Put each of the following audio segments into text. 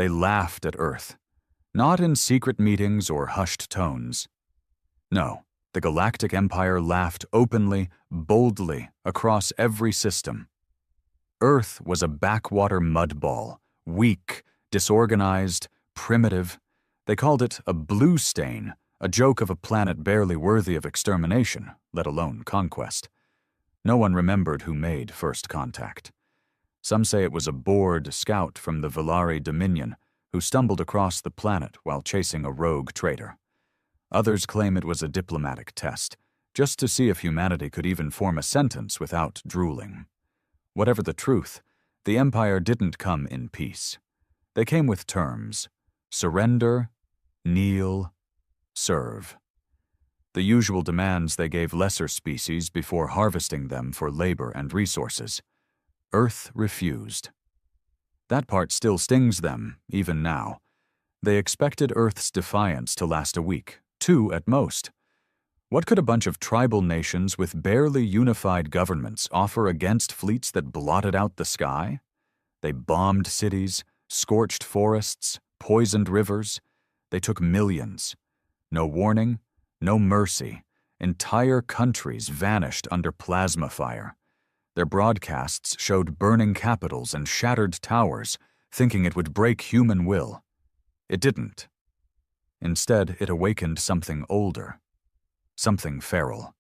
They laughed at Earth, not in secret meetings or hushed tones. No, the Galactic Empire laughed openly, boldly, across every system. Earth was a backwater mudball, weak, disorganized, primitive. They called it a blue stain, a joke of a planet barely worthy of extermination, let alone conquest. No one remembered who made first contact. Some say it was a bored scout from the Villari Dominion who stumbled across the planet while chasing a rogue traitor. Others claim it was a diplomatic test, just to see if humanity could even form a sentence without drooling. Whatever the truth, the Empire didn't come in peace. They came with terms: surrender, kneel, serve. The usual demands they gave lesser species before harvesting them for labor and resources. Earth refused. That part still stings them, even now. They expected Earth's defiance to last a week, 2 at most. What could a bunch of tribal nations with barely unified governments offer against fleets that blotted out the sky? They bombed cities, scorched forests, poisoned rivers. They took millions. No warning, no mercy. Entire countries vanished under plasma fire. Their broadcasts showed burning capitals and shattered towers, thinking it would break human will. It didn't. Instead, it awakened something older, something feral.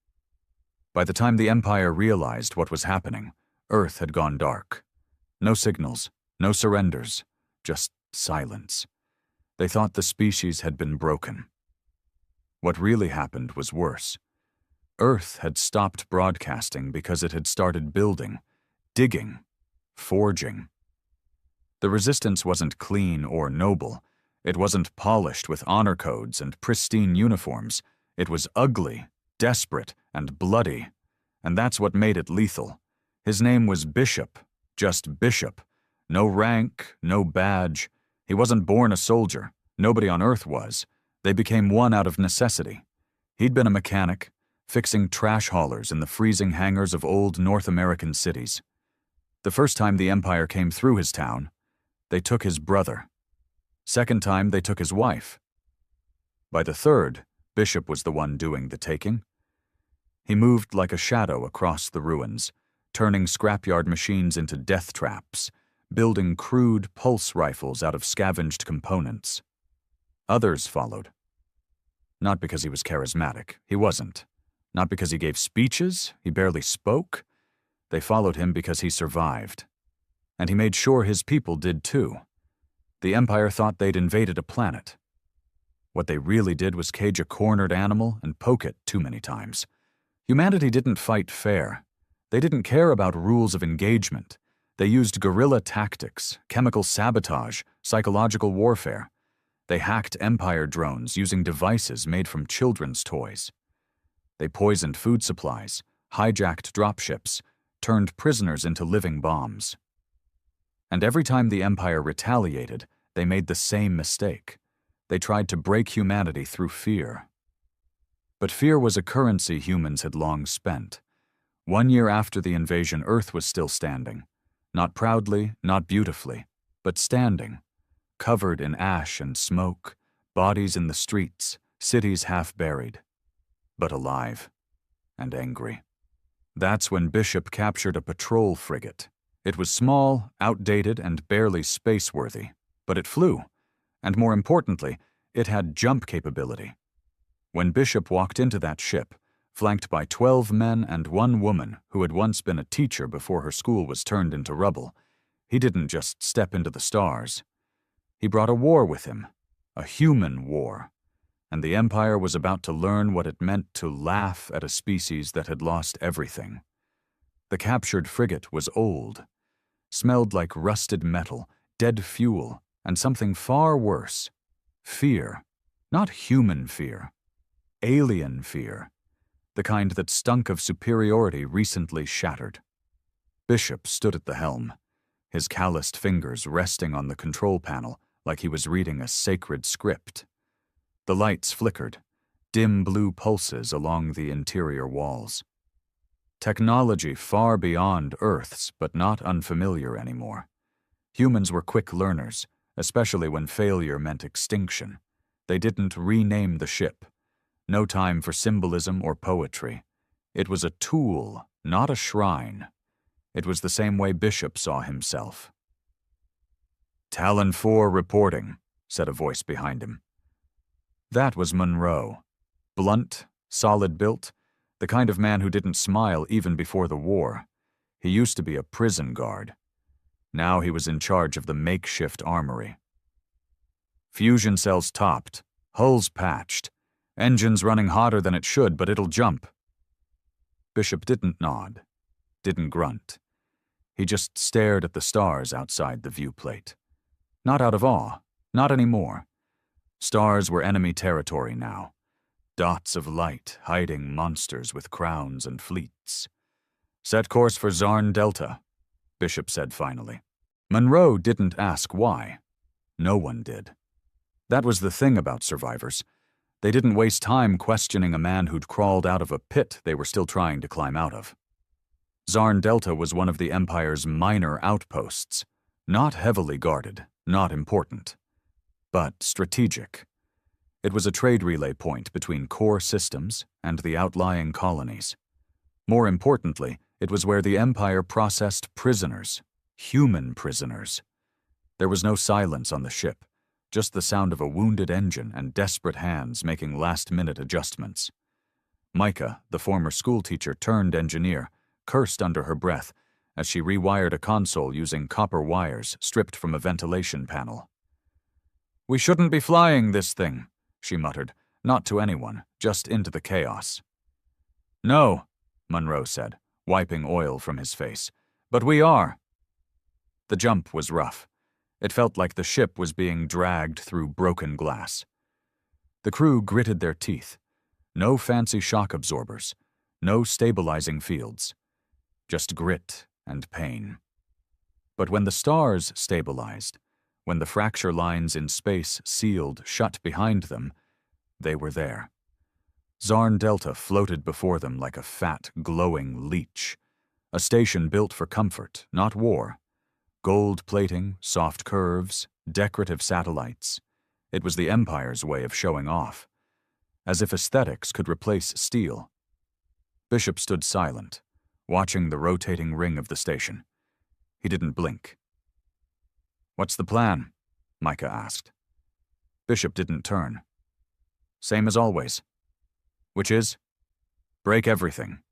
By the time the Empire realized what was happening, Earth had gone dark. No signals, no surrenders, just silence. They thought the species had been broken. What really happened was worse. Earth had stopped broadcasting because it had started building, digging, forging. The resistance wasn't clean or noble. It wasn't polished with honor codes and pristine uniforms. It was ugly, desperate, and bloody. And that's what made it lethal. His name was Bishop, just Bishop. No rank, no badge. He wasn't born a soldier. Nobody on Earth was. They became one out of necessity. He'd been a mechanic, fixing trash haulers in the freezing hangars of old North American cities. The first time the Empire came through his town, they took his brother. Second time, they took his wife. By the third, Bishop was the one doing the taking. He moved like a shadow across the ruins, turning scrapyard machines into death traps, building crude pulse rifles out of scavenged components. Others followed. Not because he was charismatic. He wasn't. Not because he gave speeches. He barely spoke. They followed him because he survived. And he made sure his people did too. The Empire thought they'd invaded a planet. What they really did was cage a cornered animal and poke it too many times. Humanity didn't fight fair. They didn't care about rules of engagement. They used guerrilla tactics, chemical sabotage, psychological warfare. They hacked Empire drones using devices made from children's toys. They poisoned food supplies, hijacked dropships, turned prisoners into living bombs. And every time the Empire retaliated, they made the same mistake. They tried to break humanity through fear. But fear was a currency humans had long spent. 1 year after the invasion, Earth was still standing. Not proudly, not beautifully, but standing. Covered in ash and smoke, bodies in the streets, cities half buried. But alive. And angry. That's when Bishop captured a patrol frigate. It was small, outdated, and barely space-worthy, but it flew. And more importantly, it had jump capability. When Bishop walked into that ship, flanked by 12 men and 1 woman who had once been a teacher before her school was turned into rubble, he didn't just step into the stars. He brought a war with him, a human war, and the Empire was about to learn what it meant to laugh at a species that had lost everything. The captured frigate was old, smelled like rusted metal, dead fuel, and something far worse. Fear. Not human fear. Alien fear. The kind that stunk of superiority recently shattered. Bishop stood at the helm, his calloused fingers resting on the control panel like he was reading a sacred script. The lights flickered, dim blue pulses along the interior walls. Technology far beyond Earth's, but not unfamiliar anymore. Humans were quick learners, especially when failure meant extinction. They didn't rename the ship. No time for symbolism or poetry. It was a tool, not a shrine. It was the same way Bishop saw himself. "Talon 4 reporting," said a voice behind him. That was Monroe. Blunt, solid-built, the kind of man who didn't smile even before the war. He used to be a prison guard. Now he was in charge of the makeshift armory. "Fusion cells topped, hulls patched, engines running hotter than it should, but it'll jump." Bishop didn't nod, didn't grunt. He just stared at the stars outside the viewplate. Not out of awe, not anymore. Stars were enemy territory now. Dots of light hiding monsters with crowns and fleets. "Set course for Zarn Delta," Bishop said finally. Monroe didn't ask why. No one did. That was the thing about survivors. They didn't waste time questioning a man who'd crawled out of a pit they were still trying to climb out of. Zarn Delta was one of the Empire's minor outposts. Not heavily guarded, not important, but strategic. It was a trade relay point between core systems and the outlying colonies. More importantly, it was where the Empire processed prisoners, human prisoners. There was no silence on the ship, just the sound of a wounded engine and desperate hands making last-minute adjustments. Micah, the former schoolteacher turned engineer, cursed under her breath as she rewired a console using copper wires stripped from a ventilation panel. "We shouldn't be flying this thing," she muttered, not to anyone, just into the chaos. "No," Monroe said, wiping oil from his face, "but we are." The jump was rough. It felt like the ship was being dragged through broken glass. The crew gritted their teeth. No fancy shock absorbers, no stabilizing fields. Just grit and pain. But when the stars stabilized, when the fracture lines in space sealed shut behind them, they were there. Zarn Delta floated before them like a fat, glowing leech. A station built for comfort, not war. Gold plating, soft curves, decorative satellites. It was the Empire's way of showing off. As if aesthetics could replace steel. Bishop stood silent, watching the rotating ring of the station. He didn't blink. "What's the plan?" Micah asked. Bishop didn't turn. "Same as always." "Which is?" "Break everything."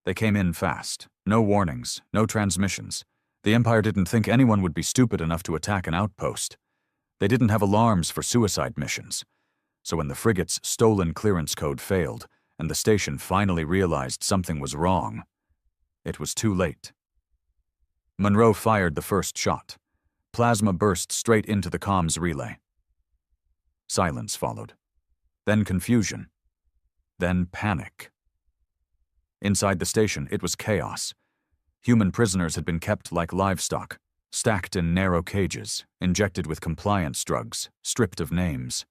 They came in fast. No warnings, no transmissions. The Empire didn't think anyone would be stupid enough to attack an outpost. They didn't have alarms for suicide missions. So when the frigate's stolen clearance code failed, and the station finally realized something was wrong, it was too late. Monroe fired the first shot. Plasma burst straight into the comms relay. Silence followed. Then confusion. Then panic. Inside the station, it was chaos. Human prisoners had been kept like livestock, stacked in narrow cages, injected with compliance drugs, stripped of names.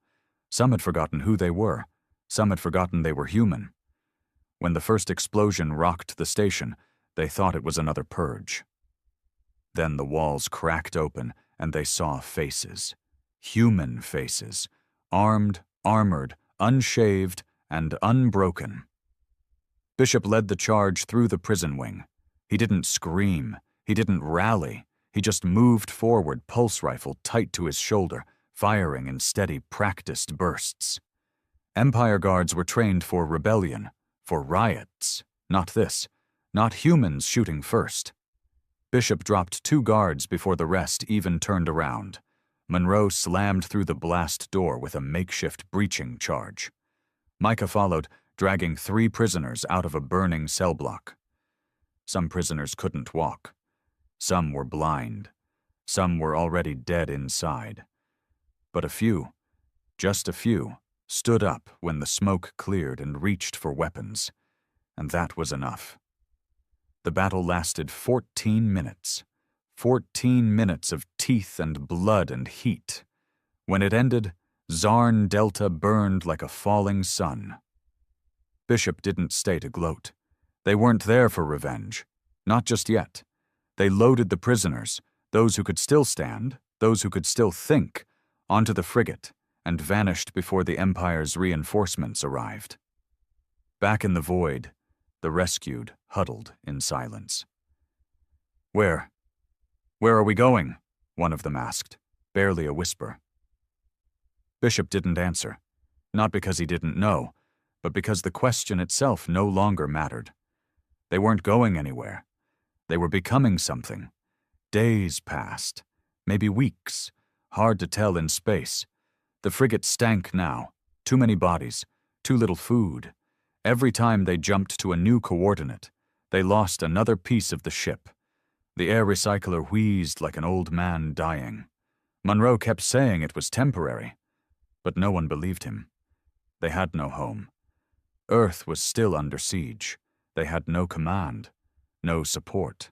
Some had forgotten who they were. Some had forgotten they were human. When the first explosion rocked the station, they thought it was another purge. Then the walls cracked open, and they saw faces. Human faces. Armed, armored, unshaved, and unbroken. Bishop led the charge through the prison wing. He didn't scream. He didn't rally. He just moved forward, pulse rifle tight to his shoulder, firing in steady, practiced bursts. Empire guards were trained for rebellion, for riots. Not this. Not humans shooting first. Bishop dropped 2 guards before the rest even turned around. Monroe slammed through the blast door with a makeshift breaching charge. Micah followed, dragging 3 prisoners out of a burning cell block. Some prisoners couldn't walk. Some were blind. Some were already dead inside. But a few, just a few, stood up when the smoke cleared and reached for weapons. And that was enough. The battle lasted 14 minutes. 14 minutes of teeth and blood and heat. When it ended, Zarn Delta burned like a falling sun. Bishop didn't stay to gloat. They weren't there for revenge. Not just yet. They loaded the prisoners, those who could still stand, those who could still think, onto the frigate and vanished before the Empire's reinforcements arrived. Back in the void, the rescued huddled in silence. Where are we going?" one of them asked, barely a whisper. Bishop didn't answer, not because he didn't know, but because the question itself no longer mattered. They weren't going anywhere. They were becoming something. Days passed, maybe weeks, hard to tell in space. The frigate stank now, too many bodies, too little food. Every time they jumped to a new coordinate, they lost another piece of the ship. The air recycler wheezed like an old man dying. Monroe kept saying it was temporary, but no one believed him. They had no home. Earth was still under siege. They had no command, no support.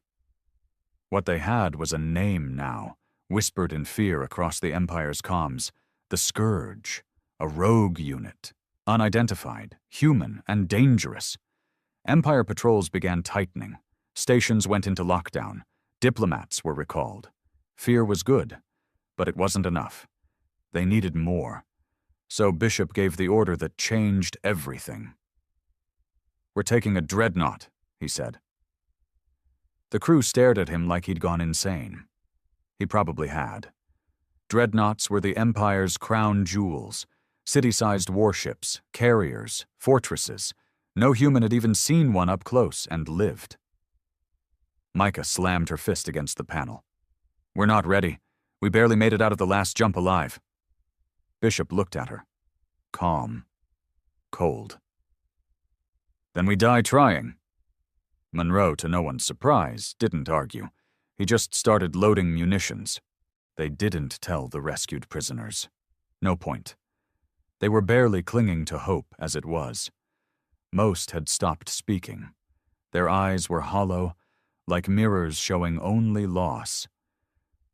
What they had was a name now, whispered in fear across the Empire's comms: the Scourge, a rogue unit, unidentified, human, and dangerous. Empire patrols began tightening. Stations went into lockdown. Diplomats were recalled. Fear was good, but it wasn't enough. They needed more. So Bishop gave the order that changed everything. "We're taking a dreadnought," he said. The crew stared at him like he'd gone insane. He probably had. Dreadnoughts were the Empire's crown jewels, city-sized warships, carriers, fortresses. No human had even seen one up close and lived. Micah slammed her fist against the panel. "We're not ready. We barely made it out of the last jump alive." Bishop looked at her. Calm. Cold. "Then we die trying." Monroe, to no one's surprise, didn't argue. He just started loading munitions. They didn't tell the rescued prisoners. No point. They were barely clinging to hope as it was. Most had stopped speaking. Their eyes were hollow, like mirrors showing only loss.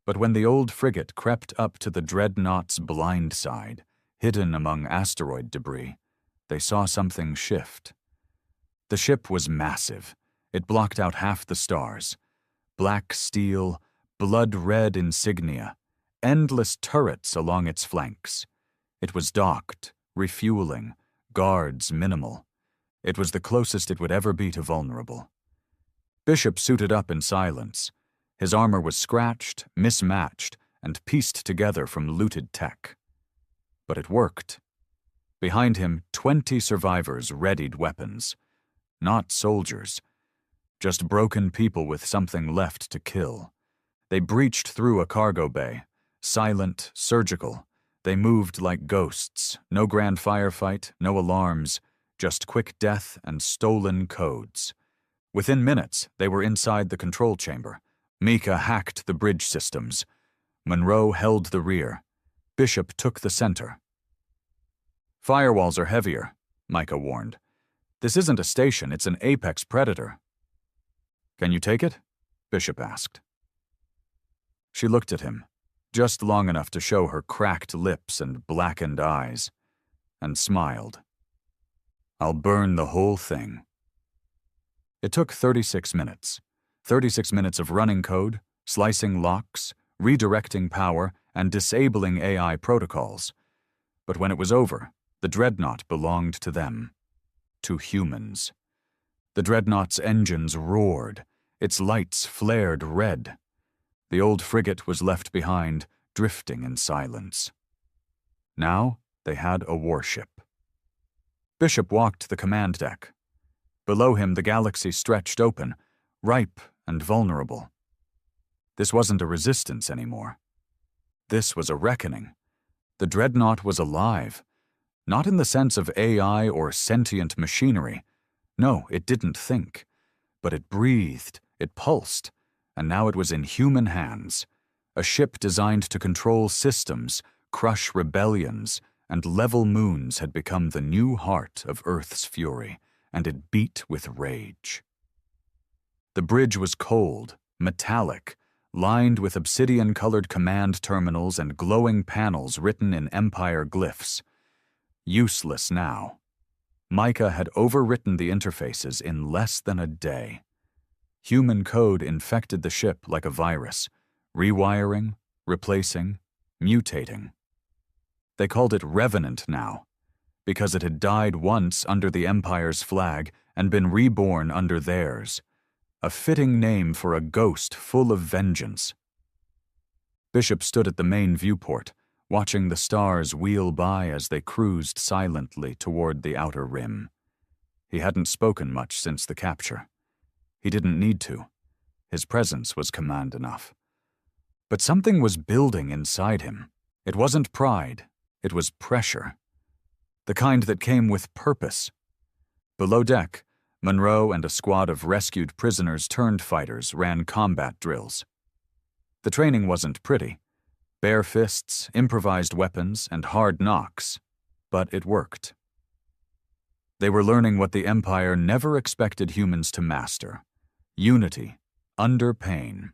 But when the old frigate crept up to the dreadnought's blind side, hidden among asteroid debris, they saw something shift. The ship was massive. It blocked out half the stars. Black steel, blood-red insignia, endless turrets along its flanks. It was docked, refueling, guards minimal. It was the closest it would ever be to vulnerable. Bishop suited up in silence. His armor was scratched, mismatched, and pieced together from looted tech. But it worked. Behind him, 20 survivors readied weapons. Not soldiers, just broken people with something left to kill. They breached through a cargo bay, silent, surgical. They moved like ghosts, no grand firefight, no alarms, just quick death and stolen codes. Within minutes, they were inside the control chamber. Mika hacked the bridge systems. Monroe held the rear. Bishop took the center. "Firewalls are heavier," Micah warned. "This isn't a station, it's an apex predator." "Can you take it?" Bishop asked. She looked at him, just long enough to show her cracked lips and blackened eyes, and smiled. "I'll burn the whole thing." It took 36 minutes. 36 minutes of running code, slicing locks, redirecting power, and disabling AI protocols. But when it was over, the dreadnought belonged to them. To humans. The dreadnought's engines roared. Its lights flared red. The old frigate was left behind, drifting in silence. Now they had a warship. Bishop walked the command deck. Below him, the galaxy stretched open, ripe and vulnerable. This wasn't a resistance anymore. This was a reckoning. The dreadnought was alive, not in the sense of AI or sentient machinery. No, it didn't think. But it breathed, it pulsed, and now it was in human hands. A ship designed to control systems, crush rebellions, and level moons had become the new heart of Earth's fury, and it beat with rage. The bridge was cold, metallic, lined with obsidian-colored command terminals and glowing panels written in Empire glyphs. Useless now. Micah had overwritten the interfaces in less than a day. Human code infected the ship like a virus, rewiring, replacing, mutating. They called it Revenant now, because it had died once under the Empire's flag and been reborn under theirs, a fitting name for a ghost full of vengeance. Bishop stood at the main viewport, watching the stars wheel by as they cruised silently toward the outer rim. He hadn't spoken much since the capture. He didn't need to. His presence was command enough. But something was building inside him. It wasn't pride. It was pressure. The kind that came with purpose. Below deck, Monroe and a squad of rescued prisoners-turned-fighters ran combat drills. The training wasn't pretty. Bare fists, improvised weapons, and hard knocks. But it worked. They were learning what the Empire never expected humans to master: unity, under pain.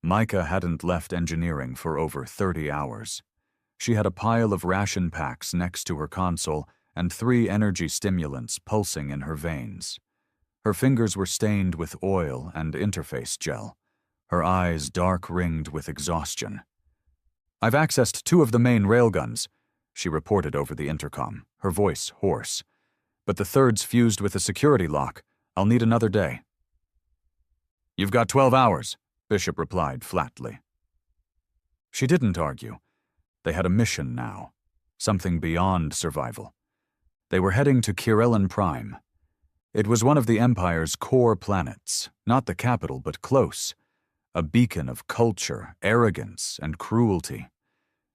Micah hadn't left engineering for over 30 hours. She had a pile of ration packs next to her console and 3 energy stimulants pulsing in her veins. Her fingers were stained with oil and interface gel, her eyes dark-ringed with exhaustion. "I've accessed 2 of the main railguns," she reported over the intercom, her voice hoarse. "But the 3rd's fused with a security lock. I'll need another day." "You've got 12 hours," Bishop replied flatly. She didn't argue. They had a mission now, something beyond survival. They were heading to Kirellin Prime. It was one of the Empire's core planets, not the capital but close, a beacon of culture, arrogance, and cruelty.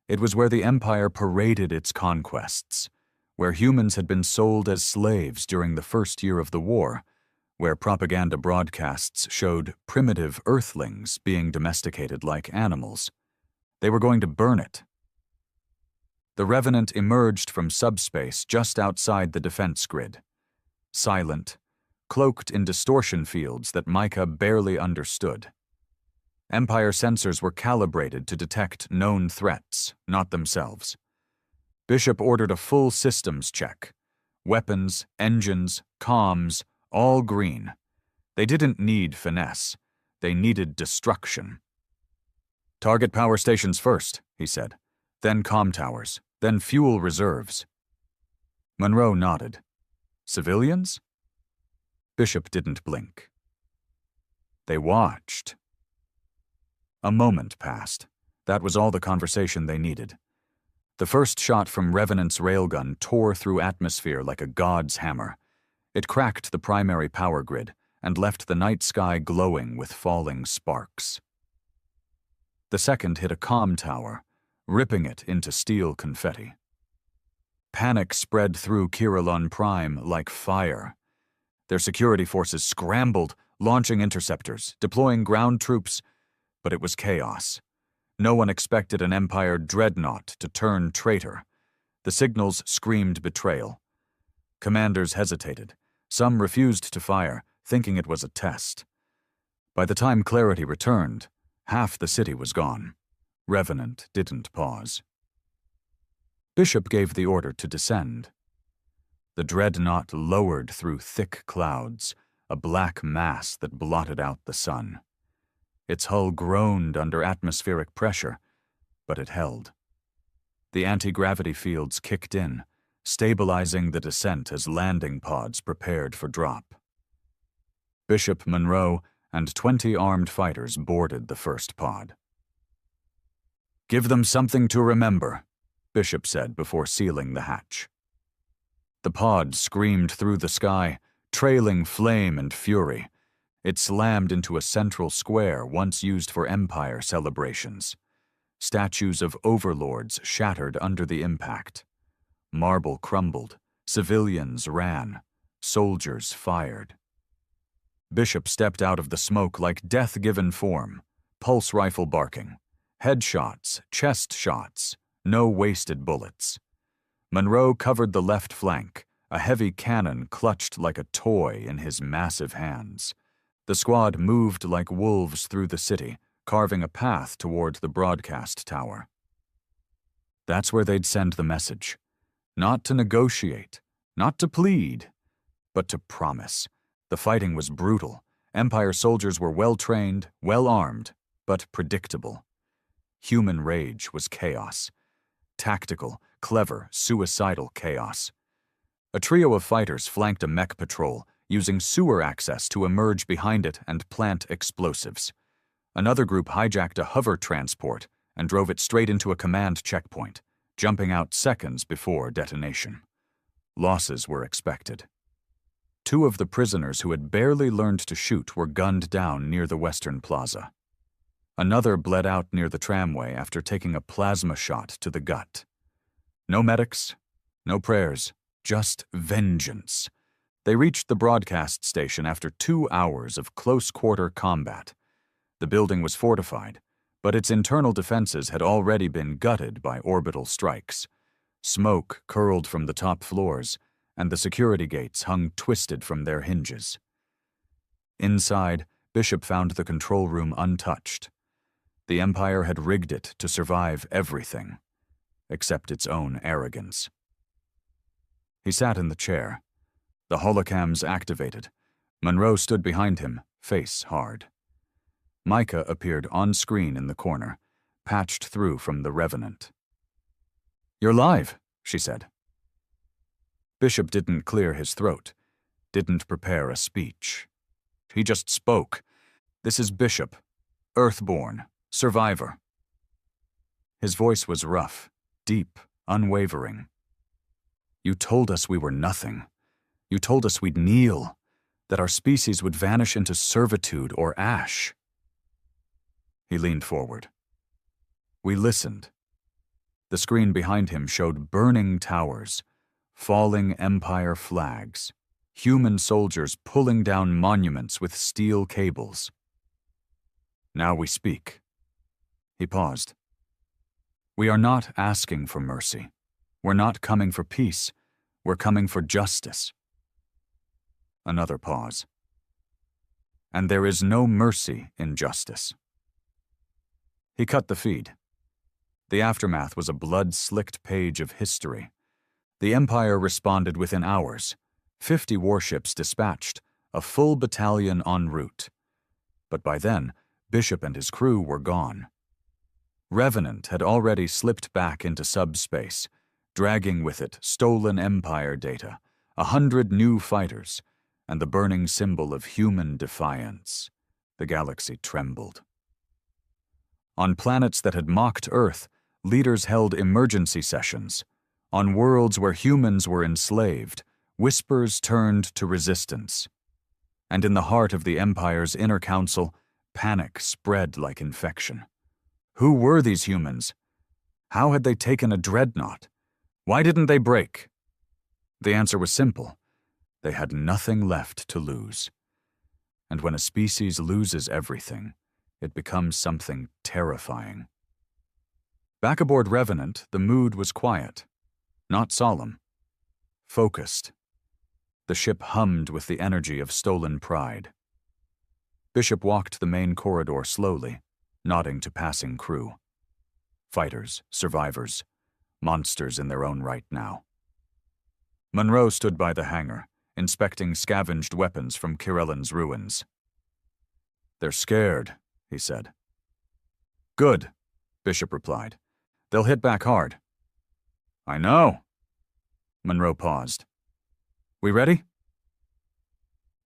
It was where the Empire paraded its conquests, where humans had been sold as slaves during the first year of the war, where propaganda broadcasts showed primitive Earthlings being domesticated like animals. They were going to burn it. The Revenant emerged from subspace just outside the defense grid. Silent, cloaked in distortion fields that Micah barely understood. Empire sensors were calibrated to detect known threats, not themselves. Bishop ordered a full systems check. Weapons, engines, comms, all green. They didn't need finesse. They needed destruction. "Target power stations first," he said. "Then comm towers. Then fuel reserves." Monroe nodded. "Civilians?" Bishop didn't blink. They watched. A moment passed. That was all the conversation they needed. The first shot from Revenant's railgun tore through atmosphere like a god's hammer. It cracked the primary power grid and left the night sky glowing with falling sparks. The second hit a comm tower, ripping it into steel confetti. Panic spread through Kirellin Prime like fire. Their security forces scrambled, launching interceptors, deploying ground troops, but it was chaos. No one expected an Empire dreadnought to turn traitor. The signals screamed betrayal. Commanders hesitated. Some refused to fire, thinking it was a test. By the time clarity returned, half the city was gone. Revenant didn't pause. Bishop gave the order to descend. The dreadnought lowered through thick clouds, a black mass that blotted out the sun. Its hull groaned under atmospheric pressure, but it held. The anti-gravity fields kicked in, stabilizing the descent as landing pods prepared for drop. Bishop, Monroe, and 20 armed fighters boarded the first pod. "Give them something to remember," Bishop said before sealing the hatch. The pod screamed through the sky, trailing flame and fury. It slammed into a central square once used for Empire celebrations. Statues of overlords shattered under the impact. Marble crumbled, civilians ran, soldiers fired. Bishop stepped out of the smoke like death-given form, pulse rifle barking. Headshots, chest shots, no wasted bullets. Monroe covered the left flank, a heavy cannon clutched like a toy in his massive hands. The squad moved like wolves through the city, carving a path toward the broadcast tower. That's where they'd send the message. Not to negotiate, not to plead, but to promise. The fighting was brutal. Empire soldiers were well-trained, well-armed, but predictable. Human rage was chaos. Tactical, clever, suicidal chaos. A trio of fighters flanked a mech patrol, using sewer access to emerge behind it and plant explosives. Another group hijacked a hover transport and drove it straight into a command checkpoint, jumping out seconds before detonation. Losses were expected. 2 of the prisoners who had barely learned to shoot were gunned down near the Western Plaza. Another bled out near the tramway after taking a plasma shot to the gut. No medics, no prayers, just vengeance. They reached the broadcast station after 2 hours of close-quarter combat. The building was fortified, but its internal defenses had already been gutted by orbital strikes. Smoke curled from the top floors, and the security gates hung twisted from their hinges. Inside, Bishop found the control room untouched. The Empire had rigged it to survive everything, except its own arrogance. He sat in the chair. The holocams activated. Monroe stood behind him, face hard. Micah appeared on screen in the corner, patched through from the Revenant. "You're live," she said. Bishop didn't clear his throat, didn't prepare a speech. He just spoke. "This is Bishop, Earthborn, survivor." His voice was rough, deep, unwavering. "You told us we were nothing. You told us we'd kneel, that our species would vanish into servitude or ash." He leaned forward. We listened. The screen behind him showed burning towers, falling Empire flags, human soldiers pulling down monuments with steel cables. "Now we speak." He paused. "We are not asking for mercy. We're not coming for peace. We're coming for justice." Another pause. "And there is no mercy in justice." He cut the feed. The aftermath was a blood-slicked page of history. The Empire responded within hours. 50 warships dispatched, a full battalion en route. But by then, Bishop and his crew were gone. Revenant had already slipped back into subspace, dragging with it stolen Empire data, 100 new fighters, and the burning symbol of human defiance. The galaxy trembled. On planets that had mocked Earth, leaders held emergency sessions. On worlds where humans were enslaved, whispers turned to resistance. And in the heart of the Empire's inner council, panic spread like infection. Who were these humans? How had they taken a dreadnought? Why didn't they break? The answer was simple. They had nothing left to lose. And when a species loses everything, it becomes something terrifying. Back aboard Revenant, the mood was quiet. Not solemn. Focused. The ship hummed with the energy of stolen pride. Bishop walked the main corridor slowly, nodding to passing crew. Fighters, survivors, monsters in their own right now. Monroe stood by the hangar, inspecting scavenged weapons from Kirellin's ruins. "They're scared," he said. "Good," Bishop replied. "They'll hit back hard." "I know." Monroe paused. "We ready?"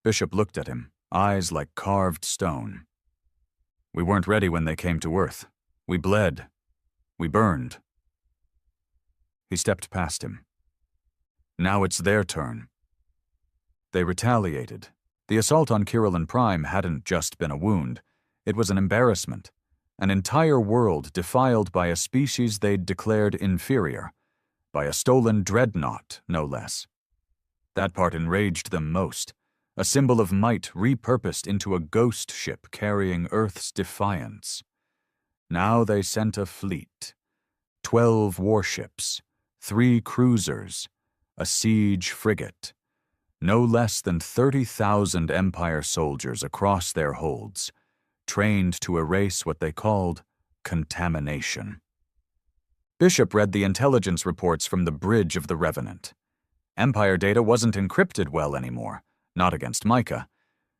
Bishop looked at him, eyes like carved stone. "We weren't ready when they came to Earth. We bled. We burned." He stepped past him. "Now it's their turn." They retaliated. The assault on Kirillin Prime hadn't just been a wound. It was an embarrassment. An entire world defiled by a species they'd declared inferior. By a stolen dreadnought, no less. That part enraged them most. A symbol of might repurposed into a ghost ship carrying Earth's defiance. Now they sent a fleet. 12 warships, 3 cruisers, a siege frigate. No less than 30,000 Empire soldiers across their holds, trained to erase what they called contamination. Bishop read the intelligence reports from the bridge of the Revenant. Empire data wasn't encrypted well anymore, not against Micah.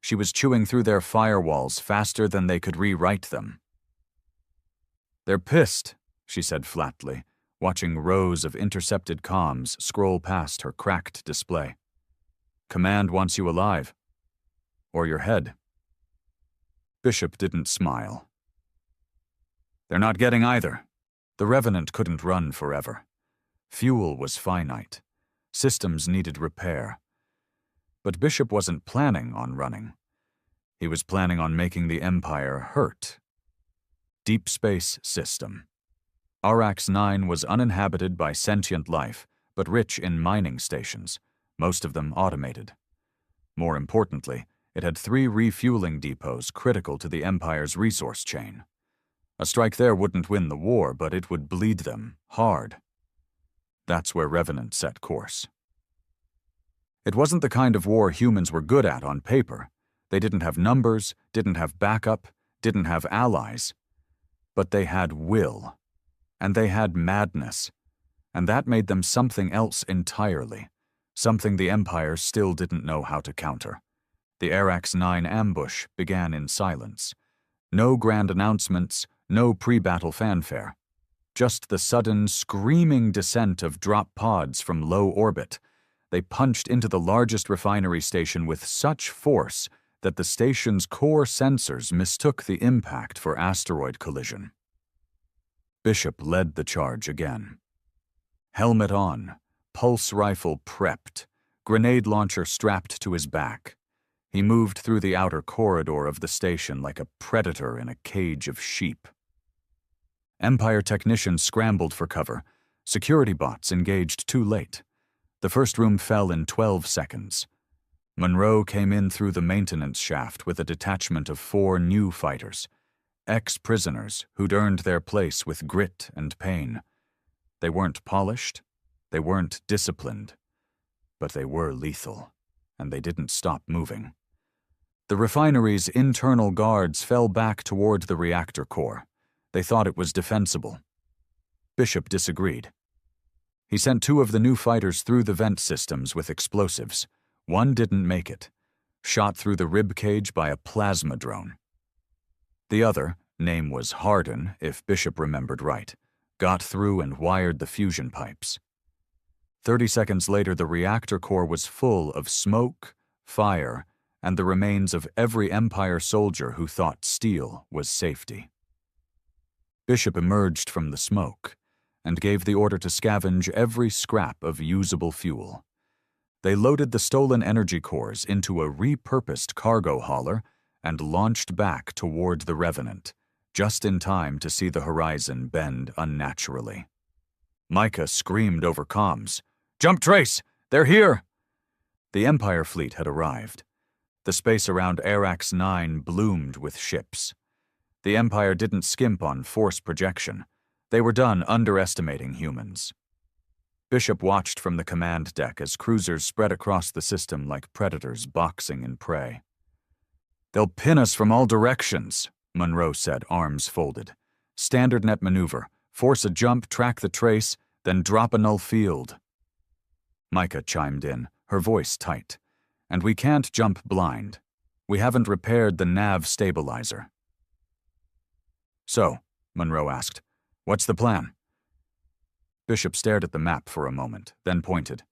She was chewing through their firewalls faster than they could rewrite them. They're pissed, she said flatly, watching rows of intercepted comms scroll past her cracked display. Command wants you alive. Or your head. Bishop didn't smile. They're not getting either. The Revenant couldn't run forever. Fuel was finite. Systems needed repair. But Bishop wasn't planning on running. He was planning on making the Empire hurt. Deep Space System. Arax-9 was uninhabited by sentient life, but rich in mining stations, most of them automated. More importantly, it had 3 refueling depots critical to the Empire's resource chain. A strike there wouldn't win the war, but it would bleed them hard. That's where Revenant set course. It wasn't the kind of war humans were good at on paper. They didn't have numbers, didn't have backup, didn't have allies. But they had will. And they had madness. And that made them something else entirely. Something the Empire still didn't know how to counter. The Arax-9 ambush began in silence. No grand announcements, no pre-battle fanfare. Just the sudden, screaming descent of drop pods from low orbit. They punched into the largest refinery station with such force that the station's core sensors mistook the impact for asteroid collision. Bishop led the charge again. Helmet on, pulse rifle prepped, grenade launcher strapped to his back. He moved through the outer corridor of the station like a predator in a cage of sheep. Empire technicians scrambled for cover. Security bots engaged too late. The first room fell in 12 seconds. Monroe came in through the maintenance shaft with a detachment of 4 new fighters, ex-prisoners who'd earned their place with grit and pain. They weren't polished, they weren't disciplined, but they were lethal, and they didn't stop moving. The refinery's internal guards fell back toward the reactor core. They thought it was defensible. Bishop disagreed. He sent 2 of the new fighters through the vent systems with explosives. One didn't make it, shot through the rib cage by a plasma drone. The other, name was Hardin, if Bishop remembered right, got through and wired the fusion pipes. 30 seconds later, the reactor core was full of smoke, fire, and the remains of every Empire soldier who thought steel was safety. Bishop emerged from the smoke and gave the order to scavenge every scrap of usable fuel. They loaded the stolen energy cores into a repurposed cargo hauler and launched back toward the Revenant, just in time to see the horizon bend unnaturally. Micah screamed over comms, "Jump trace! They're here!" The Empire fleet had arrived. The space around Arax-9 bloomed with ships. The Empire didn't skimp on force projection. They were done underestimating humans. Bishop watched from the command deck as cruisers spread across the system like predators boxing in prey. "They'll pin us from all directions," Monroe said, arms folded. "Standard net maneuver. Force a jump, track the trace, then drop a null field." Micah chimed in, her voice tight. "And we can't jump blind. We haven't repaired the nav stabilizer." "So," Monroe asked, "what's the plan?" Bishop stared at the map for a moment, then pointed.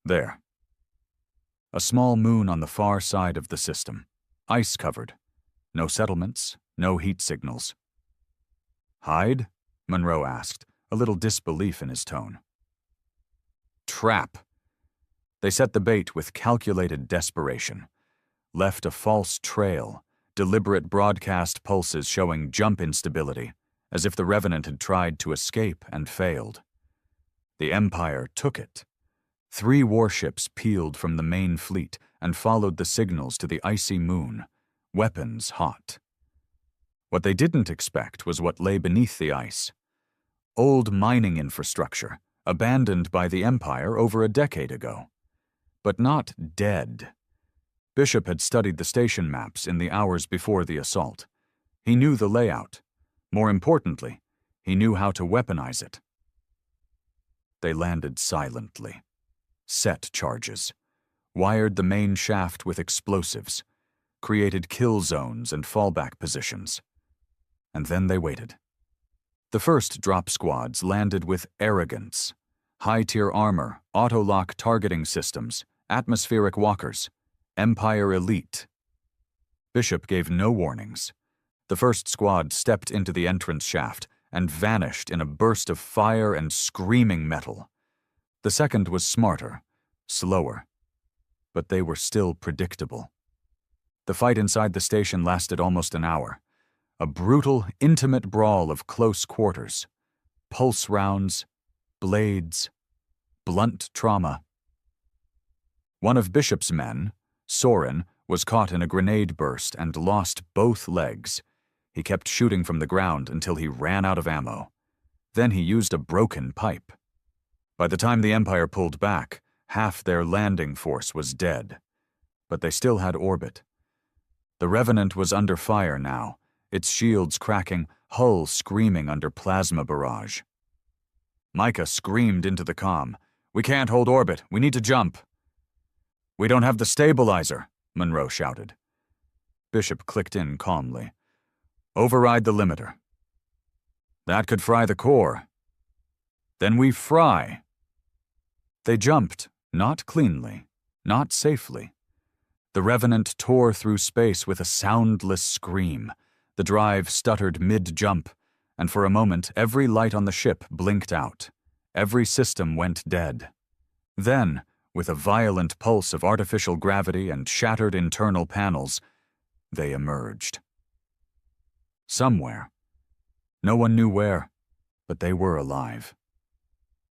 "There." A small moon on the far side of the system, ice-covered. No settlements, no heat signals. "Hide?" Monroe asked, a little disbelief in his tone. "Trap." They set the bait with calculated desperation. Left a false trail, deliberate broadcast pulses showing jump instability, as if the Revenant had tried to escape and failed. The Empire took it. 3 warships peeled from the main fleet and followed the signals to the icy moon, weapons hot. What they didn't expect was what lay beneath the ice. Old mining infrastructure, abandoned by the Empire over a decade ago. But not dead. Bishop had studied the station maps in the hours before the assault. He knew the layout. More importantly, he knew how to weaponize it. They landed silently. Set charges. Wired the main shaft with explosives. Created kill zones and fallback positions. And then they waited. The first drop squads landed with arrogance. High-tier armor, auto-lock targeting systems, atmospheric walkers, Empire elite. Bishop gave no warnings. The first squad stepped into the entrance shaft and vanished in a burst of fire and screaming metal. The second was smarter, slower, but they were still predictable. The fight inside the station lasted almost an hour. A brutal, intimate brawl of close quarters. Pulse rounds, blades, blunt trauma. One of Bishop's men, Soren, was caught in a grenade burst and lost both legs. He kept shooting from the ground until he ran out of ammo. Then he used a broken pipe. By the time the Empire pulled back, half their landing force was dead. But they still had orbit. The Revenant was under fire now, its shields cracking, hull screaming under plasma barrage. Micah screamed into the comm. "We can't hold orbit. We need to jump." "We don't have the stabilizer," Monroe shouted. Bishop clicked in calmly. "Override the limiter." "That could fry the core." "Then we fry." They jumped, not cleanly, not safely. The Revenant tore through space with a soundless scream. The drive stuttered mid-jump, and for a moment every light on the ship blinked out. Every system went dead. Then, with a violent pulse of artificial gravity and shattered internal panels, they emerged. Somewhere. No one knew where, but they were alive.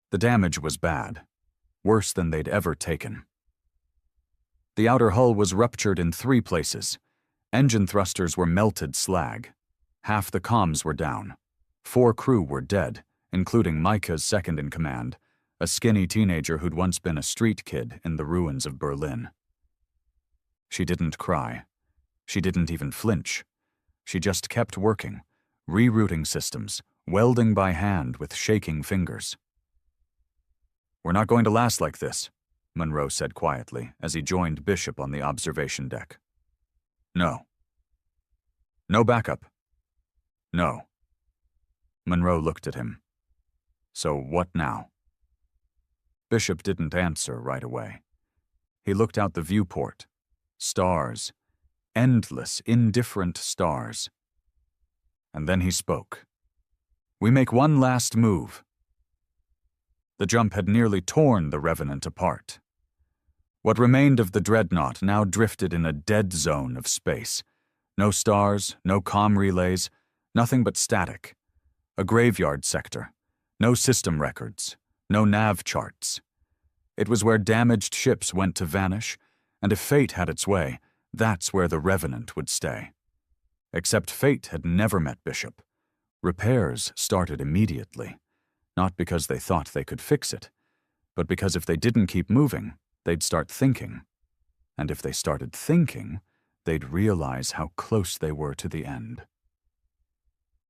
The damage was bad, worse than they'd ever taken. The outer hull was ruptured in 3 places. Engine thrusters were melted slag. Half the comms were down. 4 crew were dead, including Micah's second-in-command, a skinny teenager who'd once been a street kid in the ruins of Berlin. She didn't cry. She didn't even flinch. She just kept working, rerouting systems, welding by hand with shaking fingers. "We're not going to last like this," Monroe said quietly as he joined Bishop on the observation deck. "No." "No backup." "No." Monroe looked at him. "So what now?" Bishop didn't answer right away. He looked out the viewport. Stars. Endless, indifferent stars. And then he spoke. "We make one last move." The jump had nearly torn the Revenant apart. What remained of the dreadnought now drifted in a dead zone of space. No stars, no comm relays, nothing but static. A graveyard sector. No system records. No nav charts. It was where damaged ships went to vanish, and if fate had its way, that's where the Revenant would stay. Except fate had never met Bishop. Repairs started immediately, not because they thought they could fix it, but because if they didn't keep moving, they'd start thinking. And if they started thinking, they'd realize how close they were to the end.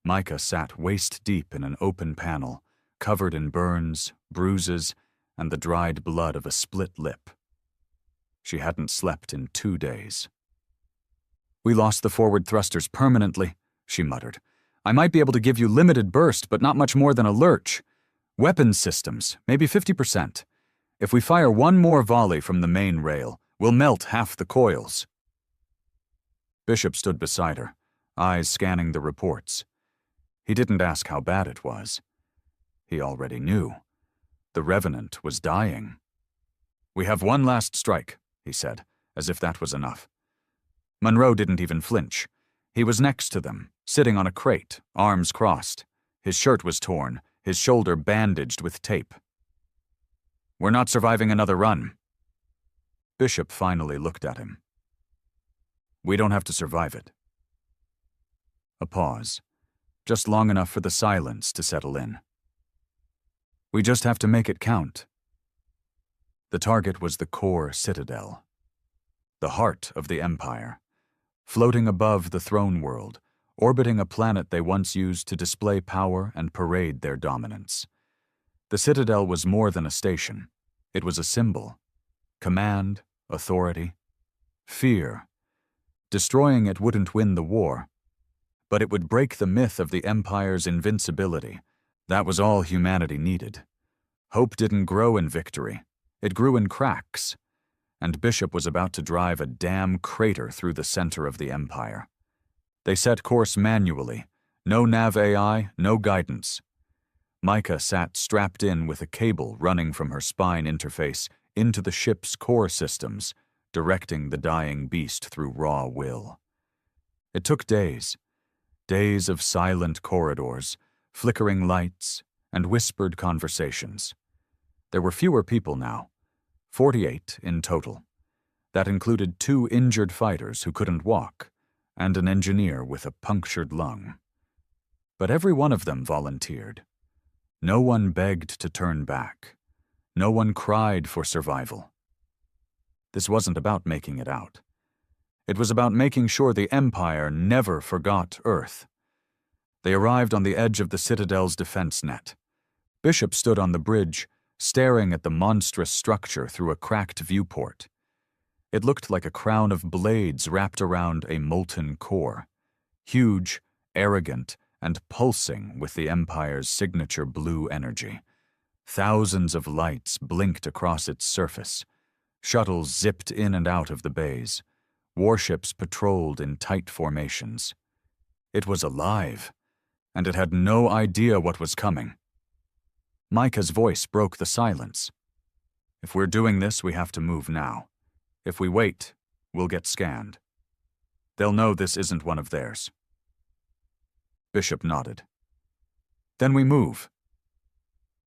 Micah sat waist-deep in an open panel, covered in burns, bruises, and the dried blood of a split lip. She hadn't slept in 2 days. "We lost the forward thrusters permanently," she muttered. "I might be able to give you limited burst, but not much more than a lurch. Weapons systems, maybe 50%. If we fire one more volley from the main rail, we'll melt half the coils." Bishop stood beside her, eyes scanning the reports. He didn't ask how bad it was. He already knew. The Revenant was dying. "We have one last strike," he said, as if that was enough. Monroe didn't even flinch. He was next to them, sitting on a crate, arms crossed. His shirt was torn, his shoulder bandaged with tape. "We're not surviving another run." Bishop finally looked at him. "We don't have to survive it." A pause, just long enough for the silence to settle in. "We just have to make it count." The target was the core citadel, the heart of the Empire, floating above the throne world, orbiting a planet they once used to display power and parade their dominance. The citadel was more than a station. It was a symbol. Command, authority, fear. Destroying it wouldn't win the war, but it would break the myth of the Empire's invincibility. That was all humanity needed. Hope didn't grow in victory. It grew in cracks, and Bishop was about to drive a damn crater through the center of the Empire. They set course manually. No nav AI, no guidance. Micah sat strapped in with a cable running from her spine interface into the ship's core systems, directing the dying beast through raw will. It took days. Days of silent corridors, flickering lights, and whispered conversations. There were fewer people now, 48 in total. That included 2 injured fighters who couldn't walk, and an engineer with a punctured lung. But every one of them volunteered. No one begged to turn back. No one cried for survival. This wasn't about making it out. It was about making sure the Empire never forgot Earth. They arrived on the edge of the Citadel's defense net. Bishop stood on the bridge, staring at the monstrous structure through a cracked viewport. It looked like a crown of blades wrapped around a molten core, huge, arrogant, and pulsing with the Empire's signature blue energy. Thousands of lights blinked across its surface. Shuttles zipped in and out of the bays. Warships patrolled in tight formations. It was alive, and it had no idea what was coming. Micah's voice broke the silence. If we're doing this, we have to move now. If we wait, we'll get scanned. They'll know this isn't one of theirs. Bishop nodded. Then we move.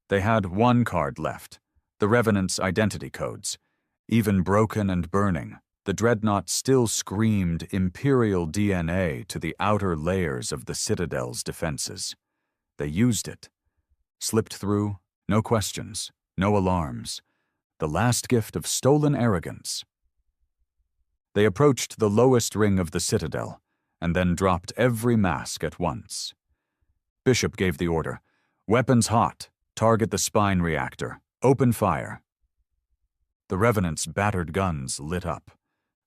They had one card left, the Revenant's identity codes. Even broken and burning, the dreadnought still screamed Imperial DNA to the outer layers of the Citadel's defenses. They used it. Slipped through, no questions, no alarms. The last gift of stolen arrogance. They approached the lowest ring of the Citadel, and then dropped every mask at once. Bishop gave the order, "Weapons hot, target the spine reactor, open fire." The Revenant's battered guns lit up.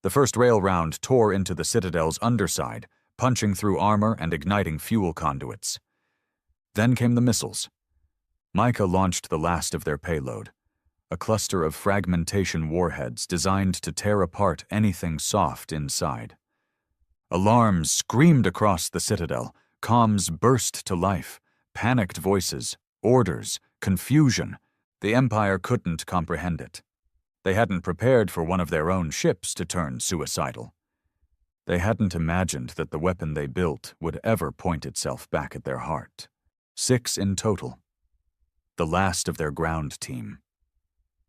The first rail round tore into the Citadel's underside, punching through armor and igniting fuel conduits. Then came the missiles. Micah launched the last of their payload, a cluster of fragmentation warheads designed to tear apart anything soft inside. Alarms screamed across the Citadel, comms burst to life, panicked voices, orders, confusion. The Empire couldn't comprehend it. They hadn't prepared for one of their own ships to turn suicidal. They hadn't imagined that the weapon they built would ever point itself back at their heart. 6 in total. The last of their ground team.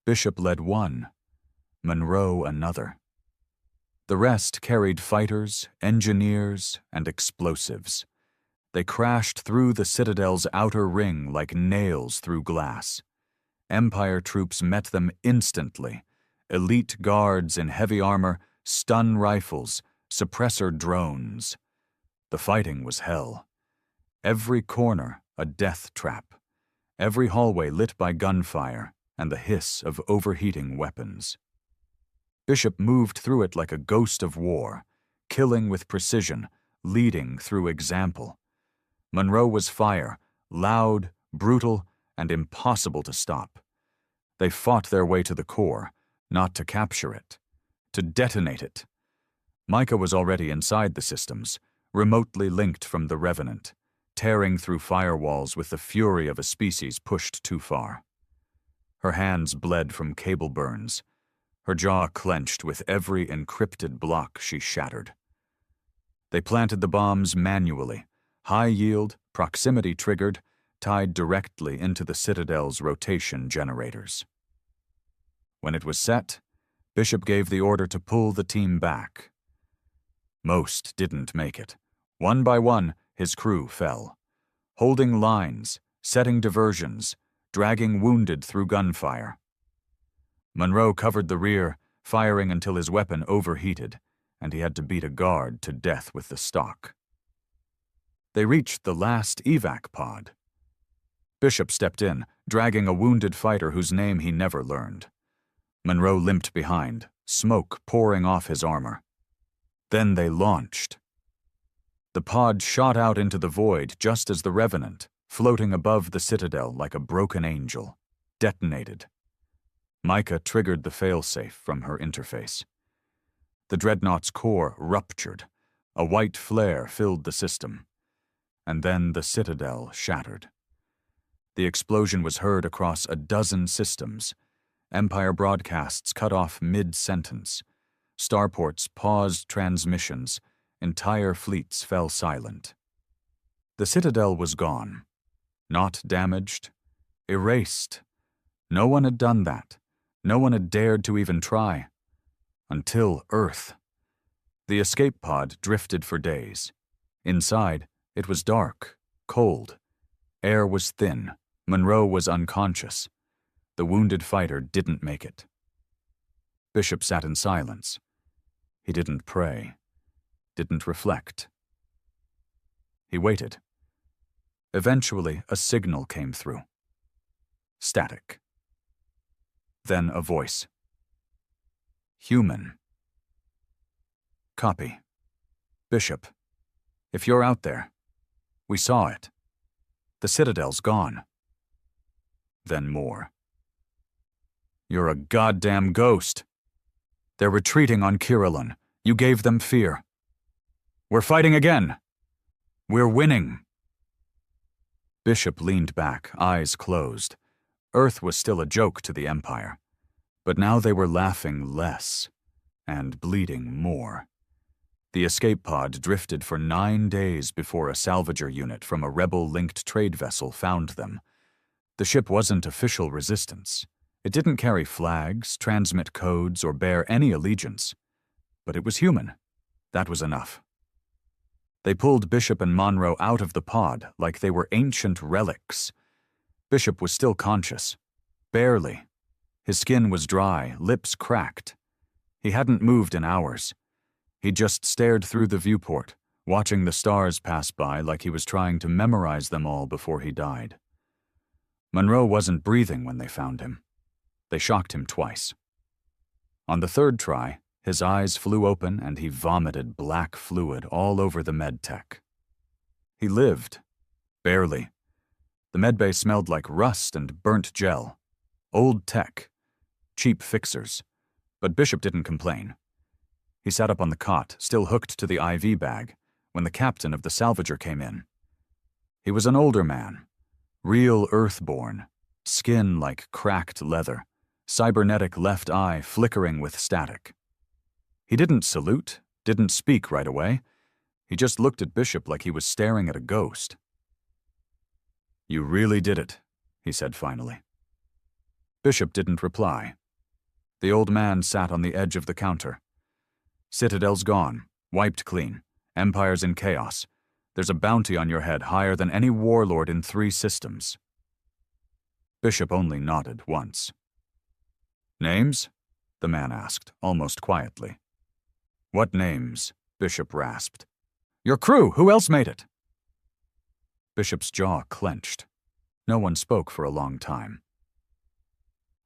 Bishop led one, Monroe another. The rest carried fighters, engineers, and explosives. They crashed through the Citadel's outer ring like nails through glass. Empire troops met them instantly. Elite guards in heavy armor, stun rifles, suppressor drones. The fighting was hell. Every corner a death trap. Every hallway lit by gunfire and the hiss of overheating weapons. Bishop moved through it like a ghost of war, killing with precision, leading through example. Monroe was fire, loud, brutal, and impossible to stop. They fought their way to the core, not to capture it, to detonate it. Micah was already inside the systems, remotely linked from the Revenant, tearing through firewalls with the fury of a species pushed too far. Her hands bled from cable burns. Her jaw clenched with every encrypted block she shattered. They planted the bombs manually, high yield, proximity triggered, tied directly into the Citadel's rotation generators. When it was set, Bishop gave the order to pull the team back. Most didn't make it. One by one, his crew fell. Holding lines, setting diversions, dragging wounded through gunfire. Monroe covered the rear, firing until his weapon overheated, and he had to beat a guard to death with the stock. They reached the last evac pod. Bishop stepped in, dragging a wounded fighter whose name he never learned. Monroe limped behind, smoke pouring off his armor. Then they launched. The pod shot out into the void just as the Revenant, floating above the Citadel like a broken angel, detonated. Micah triggered the failsafe from her interface. The dreadnought's core ruptured. A white flare filled the system. And then the Citadel shattered. The explosion was heard across a dozen systems. Empire broadcasts cut off mid-sentence. Starports paused transmissions. Entire fleets fell silent. The Citadel was gone. Not damaged. Erased. No one had done that. No one had dared to even try. Until Earth. The escape pod drifted for days. Inside, it was dark, cold. Air was thin. Monroe was unconscious. The wounded fighter didn't make it. Bishop sat in silence. He didn't pray. Didn't reflect. He waited. Eventually, a signal came through. Static. Then a voice. Human. Copy. Bishop, if you're out there, we saw it. The Citadel's gone. Then more. You're a goddamn ghost. They're retreating on Kirillon. You gave them fear. We're fighting again. We're winning. Bishop leaned back, eyes closed. Earth was still a joke to the Empire. But now they were laughing less, and bleeding more. The escape pod drifted for 9 days before a salvager unit from a rebel-linked trade vessel found them. The ship wasn't official resistance. It didn't carry flags, transmit codes, or bear any allegiance. But it was human. That was enough. They pulled Bishop and Monroe out of the pod like they were ancient relics. Bishop was still conscious. Barely. His skin was dry, lips cracked. He hadn't moved in hours. He just stared through the viewport, watching the stars pass by like he was trying to memorize them all before he died. Monroe wasn't breathing when they found him. They shocked him twice. On the third try, his eyes flew open and he vomited black fluid all over the medtech. He lived. Barely. The medbay smelled like rust and burnt gel. Old tech. Cheap fixers. But Bishop didn't complain. He sat up on the cot, still hooked to the IV bag, when the captain of the salvager came in. He was an older man. Real Earthborn. Skin like cracked leather. Cybernetic left eye flickering with static. He didn't salute, didn't speak right away. He just looked at Bishop like he was staring at a ghost. "You really did it," he said finally. Bishop didn't reply. The old man sat on the edge of the counter. "Citadel's gone, wiped clean. Empire's in chaos. There's a bounty on your head higher than any warlord in 3 systems." Bishop only nodded once. "Names?" the man asked, almost quietly. "What names?" Bishop rasped. "Your crew! Who else made it?" Bishop's jaw clenched. No one spoke for a long time.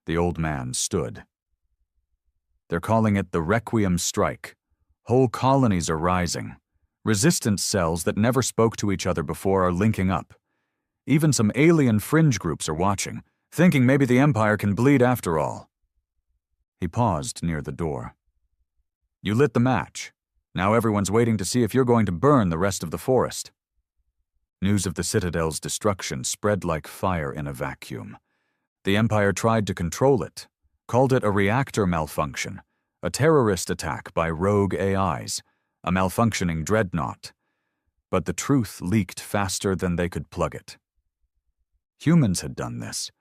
The old man stood. "They're calling it the Requiem Strike. Whole colonies are rising. Resistance cells that never spoke to each other before are linking up. Even some alien fringe groups are watching, thinking maybe the Empire can bleed after all." He paused near the door. "You lit the match. Now everyone's waiting to see if you're going to burn the rest of the forest." News of the Citadel's destruction spread like fire in a vacuum. The Empire tried to control it, called it a reactor malfunction, a terrorist attack by rogue AIs, a malfunctioning dreadnought. But the truth leaked faster than they could plug it. Humans had done this.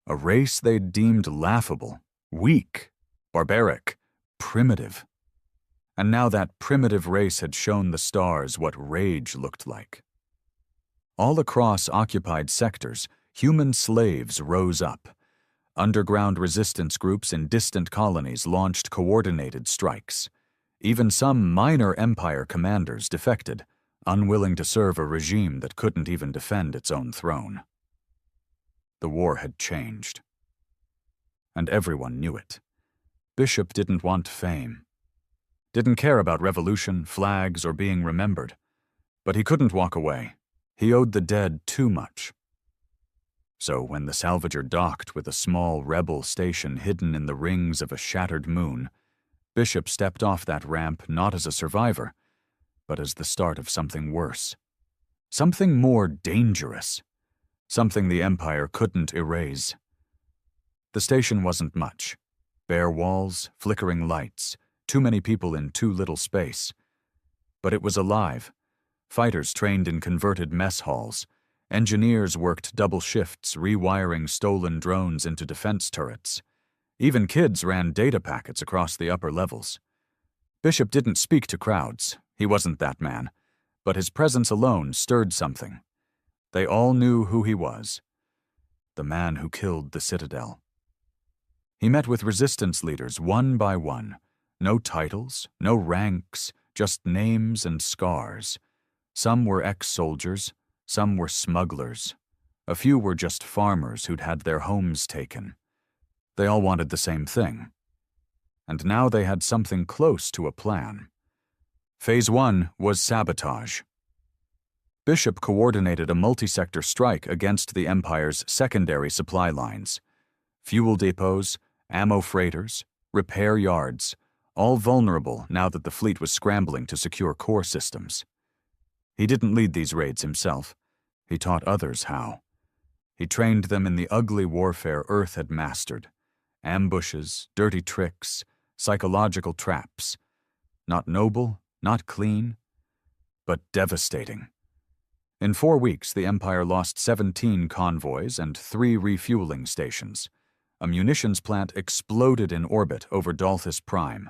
A race they'd deemed laughable, weak, barbaric, primitive. And now that primitive race had shown the stars what rage looked like. All across occupied sectors, human slaves rose up. Underground resistance groups in distant colonies launched coordinated strikes. Even some minor Empire commanders defected, unwilling to serve a regime that couldn't even defend its own throne. The war had changed. And everyone knew it. Bishop didn't want fame. Didn't care about revolution, flags, or being remembered. But he couldn't walk away. He owed the dead too much. So when the salvager docked with a small rebel station hidden in the rings of a shattered moon, Bishop stepped off that ramp not as a survivor, but as the start of something worse. Something more dangerous. Something the Empire couldn't erase. The station wasn't much. Bare walls, flickering lights, too many people in too little space. But it was alive. Fighters trained in converted mess halls. Engineers worked double shifts, rewiring stolen drones into defense turrets. Even kids ran data packets across the upper levels. Bishop didn't speak to crowds. He wasn't that man. But his presence alone stirred something. They all knew who he was. The man who killed the Citadel. He met with resistance leaders one by one. No titles, no ranks, just names and scars. Some were ex-soldiers, some were smugglers. A few were just farmers who'd had their homes taken. They all wanted the same thing. And now they had something close to a plan. Phase 1 was sabotage. Bishop coordinated a multi-sector strike against the Empire's secondary supply lines. Fuel depots, ammo freighters, repair yards, all vulnerable now that the fleet was scrambling to secure core systems. He didn't lead these raids himself. He taught others how. He trained them in the ugly warfare Earth had mastered. Ambushes, dirty tricks, psychological traps. Not noble, not clean, but devastating. In 4 weeks, the Empire lost 17 convoys and 3 refueling stations. A munitions plant exploded in orbit over Dalthus Prime.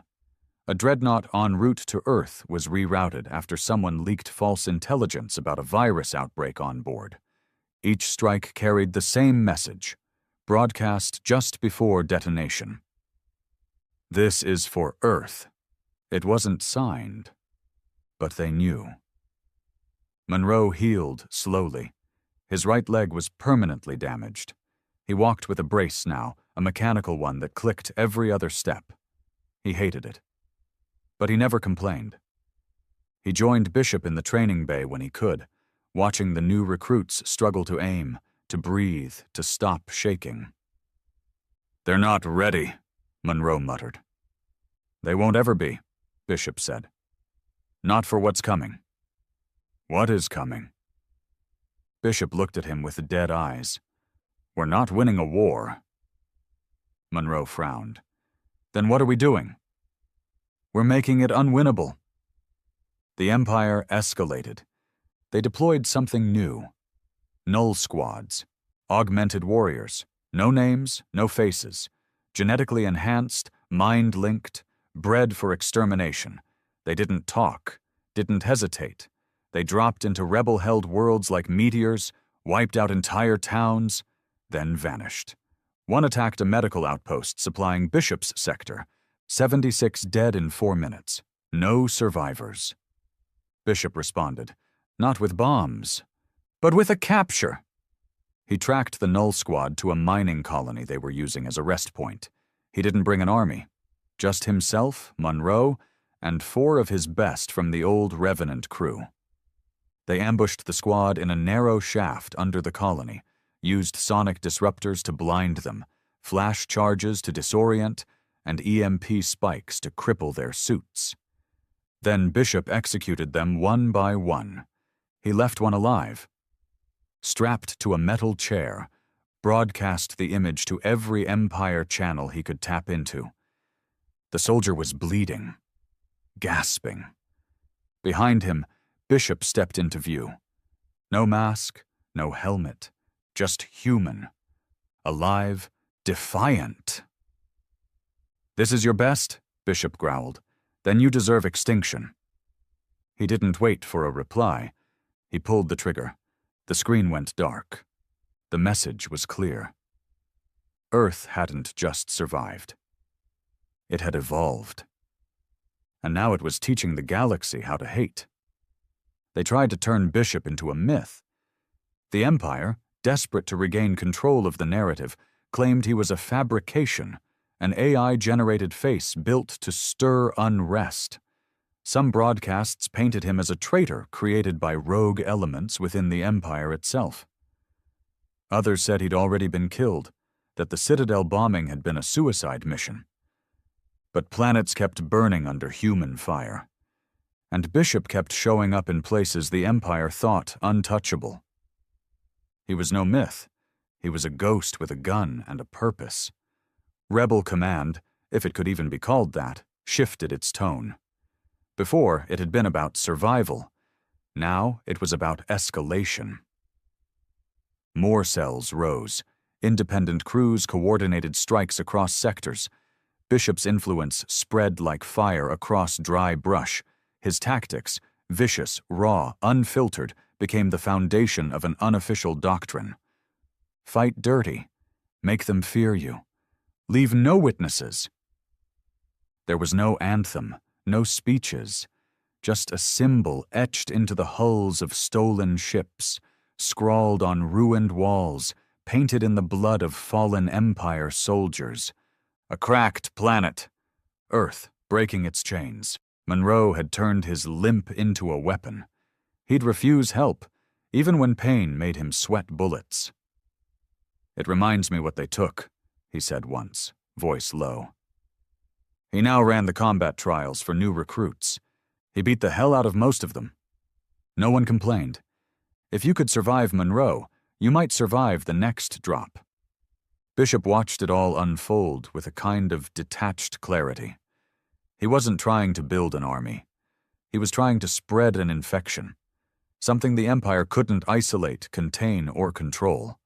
A dreadnought en route to Earth was rerouted after someone leaked false intelligence about a virus outbreak on board. Each strike carried the same message, broadcast just before detonation. This is for Earth. It wasn't signed, but they knew. Monroe healed slowly. His right leg was permanently damaged. He walked with a brace now, a mechanical one that clicked every other step. He hated it. But he never complained. He joined Bishop in the training bay when he could, watching the new recruits struggle to aim, to breathe, to stop shaking. "They're not ready," Monroe muttered. "They won't ever be," Bishop said. "Not for what's coming." "What is coming?" Bishop looked at him with dead eyes. "We're not winning a war." Monroe frowned. "Then what are we doing?" "We're making it unwinnable." The Empire escalated. They deployed something new. Null squads. Augmented warriors. No names, no faces. Genetically enhanced, mind-linked, bred for extermination. They didn't talk, didn't hesitate. They dropped into rebel-held worlds like meteors, wiped out entire towns, then vanished. One attacked a medical outpost supplying Bishop's sector. 76 dead in 4 minutes. No survivors. Bishop responded, not with bombs, but with a capture. He tracked the Null Squad to a mining colony they were using as a rest point. He didn't bring an army. Just himself, Monroe, and 4 of his best from the old Revenant crew. They ambushed the squad in a narrow shaft under the colony, used sonic disruptors to blind them, flash charges to disorient, and EMP spikes to cripple their suits. Then Bishop executed them one by one. He left one alive. Strapped to a metal chair, broadcast the image to every Empire channel he could tap into. The soldier was bleeding, gasping. Behind him, Bishop stepped into view. No mask, no helmet, just human. Alive, defiant. "This is your best?" Bishop growled. "Then you deserve extinction." He didn't wait for a reply. He pulled the trigger. The screen went dark. The message was clear. Earth hadn't just survived. It had evolved. And now it was teaching the galaxy how to hate. They tried to turn Bishop into a myth. The Empire, desperate to regain control of the narrative, claimed he was a fabrication, an AI-generated face built to stir unrest. Some broadcasts painted him as a traitor created by rogue elements within the Empire itself. Others said he'd already been killed, that the Citadel bombing had been a suicide mission. But planets kept burning under human fire, and Bishop kept showing up in places the Empire thought untouchable. He was no myth. He was a ghost with a gun and a purpose. Rebel command, if it could even be called that, shifted its tone. Before, it had been about survival. Now, it was about escalation. More cells rose. Independent crews coordinated strikes across sectors. Bishop's influence spread like fire across dry brush. His tactics, vicious, raw, unfiltered, became the foundation of an unofficial doctrine. Fight dirty. Make them fear you. Leave no witnesses. There was no anthem, no speeches, just a symbol etched into the hulls of stolen ships, scrawled on ruined walls, painted in the blood of fallen Empire soldiers. A cracked planet. Earth breaking its chains. Monroe had turned his limp into a weapon. He'd refuse help, even when pain made him sweat bullets. "It reminds me what they took," he said once, voice low. He now ran the combat trials for new recruits. He beat the hell out of most of them. No one complained. If you could survive Monroe, you might survive the next drop. Bishop watched it all unfold with a kind of detached clarity. He wasn't trying to build an army. He was trying to spread an infection, something the Empire couldn't isolate, contain, or control.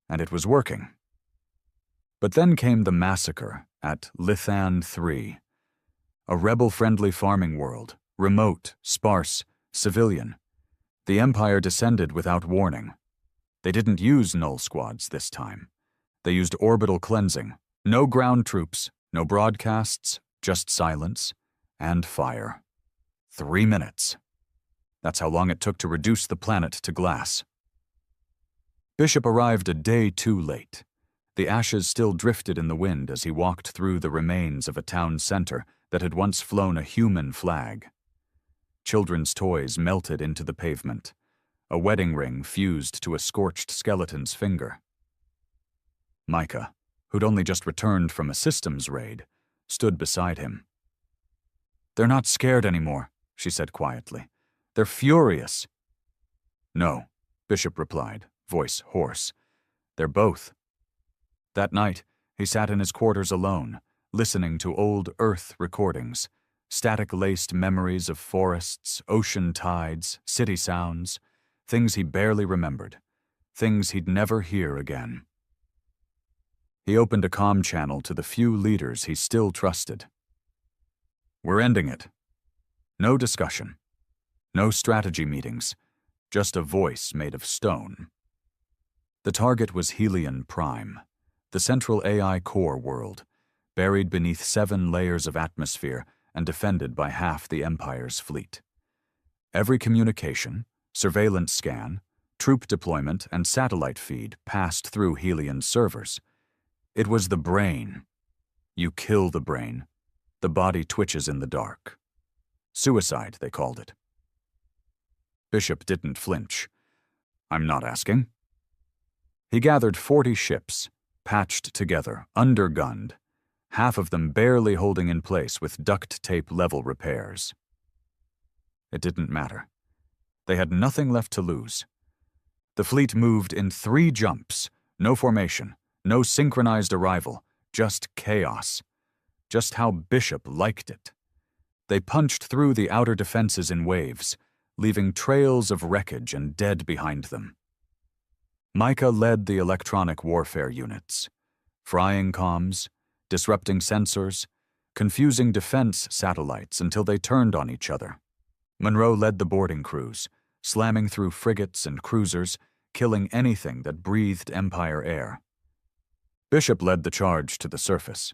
And it was working. But then came the massacre at Lithan 3, a rebel-friendly farming world, remote, sparse, civilian. The Empire descended without warning. They didn't use null squads this time. They used orbital cleansing. No ground troops, no broadcasts, just silence and fire. 3 minutes. That's how long it took to reduce the planet to glass. Bishop arrived a day too late. The ashes still drifted in the wind as he walked through the remains of a town center that had once flown a human flag. Children's toys melted into the pavement. A wedding ring fused to a scorched skeleton's finger. Micah, who'd only just returned from a systems raid, stood beside him. "They're not scared anymore," she said quietly. "They're furious." "No," Bishop replied, voice hoarse. "They're both." That night, he sat in his quarters alone, listening to old Earth recordings, static-laced memories of forests, ocean tides, city sounds, things he barely remembered, things he'd never hear again. He opened a comm channel to the few leaders he still trusted. "We're ending it. No discussion. No strategy meetings. Just a voice made of stone." The target was Helion Prime, the central AI core world, buried beneath 7 layers of atmosphere and defended by half the Empire's fleet. Every communication, surveillance scan, troop deployment, and satellite feed passed through Helion's servers. It was the brain. You kill the brain, the body twitches in the dark. Suicide, they called it. Bishop didn't flinch. "I'm not asking." He gathered 40 ships, patched together, undergunned, half of them barely holding in place with duct tape level repairs. It didn't matter. They had nothing left to lose. The fleet moved in 3 jumps, no formation, no synchronized arrival, just chaos. Just how Bishop liked it. They punched through the outer defenses in waves, leaving trails of wreckage and dead behind them. Micah led the electronic warfare units, frying comms, disrupting sensors, confusing defense satellites until they turned on each other. Monroe led the boarding crews, slamming through frigates and cruisers, killing anything that breathed Empire air. Bishop led the charge to the surface.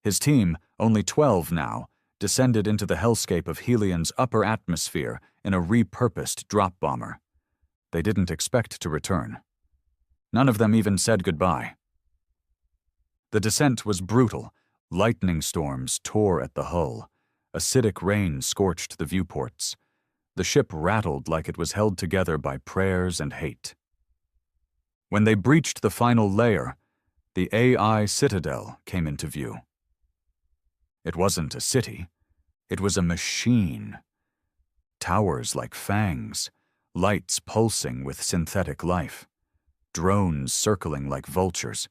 His team, only 12 now, descended into the hellscape of Helion's upper atmosphere in a repurposed drop bomber. They didn't expect to return. None of them even said goodbye. The descent was brutal. Lightning storms tore at the hull. Acidic rain scorched the viewports. The ship rattled like it was held together by prayers and hate. When they breached the final layer, the AI citadel came into view. It wasn't a city. It was a machine. Towers like fangs, lights pulsing with synthetic life, drones circling like vultures.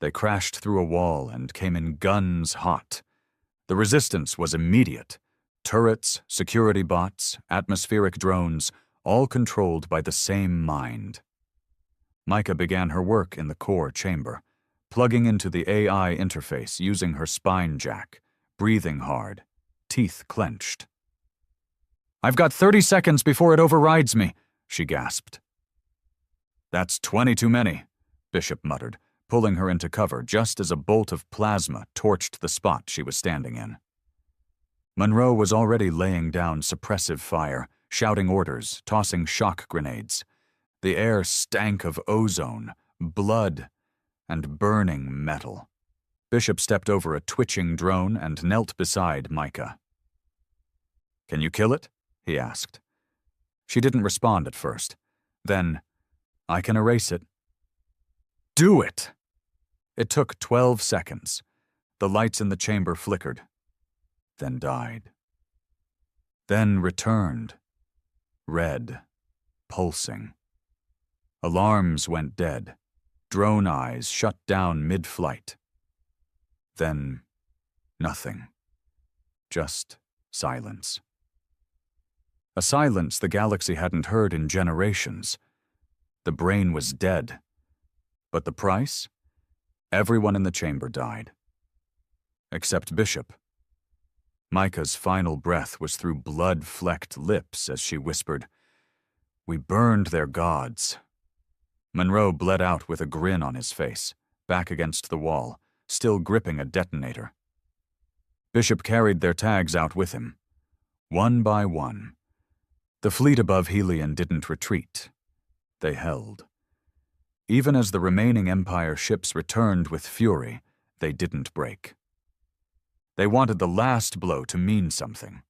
They crashed through a wall and came in guns hot. The resistance was immediate. Turrets, security bots, atmospheric drones, all controlled by the same mind. Micah began her work in the core chamber, plugging into the AI interface using her spine jack, breathing hard, teeth clenched. "I've got 30 seconds before it overrides me," she gasped. "That's 20 too many," Bishop muttered, pulling her into cover just as a bolt of plasma torched the spot she was standing in. Monroe was already laying down suppressive fire, shouting orders, tossing shock grenades. The air stank of ozone, blood, and burning metal. Bishop stepped over a twitching drone and knelt beside Micah. "Can you kill it?" he asked. She didn't respond at first. Then, "I can erase it." "Do it!" It took 12 seconds. The lights in the chamber flickered, then died. Then returned, red, pulsing. Alarms went dead. Drone eyes shut down mid-flight. Then, nothing. Just silence. A silence the galaxy hadn't heard in generations. The brain was dead. But the price? Everyone in the chamber died. Except Bishop. Micah's final breath was through blood-flecked lips as she whispered, "We burned their gods." Monroe bled out with a grin on his face, back against the wall, still gripping a detonator. Bishop carried their tags out with him, one by one. The fleet above Helion didn't retreat. They held. Even as the remaining Empire ships returned with fury, they didn't break. They wanted the last blow to mean something.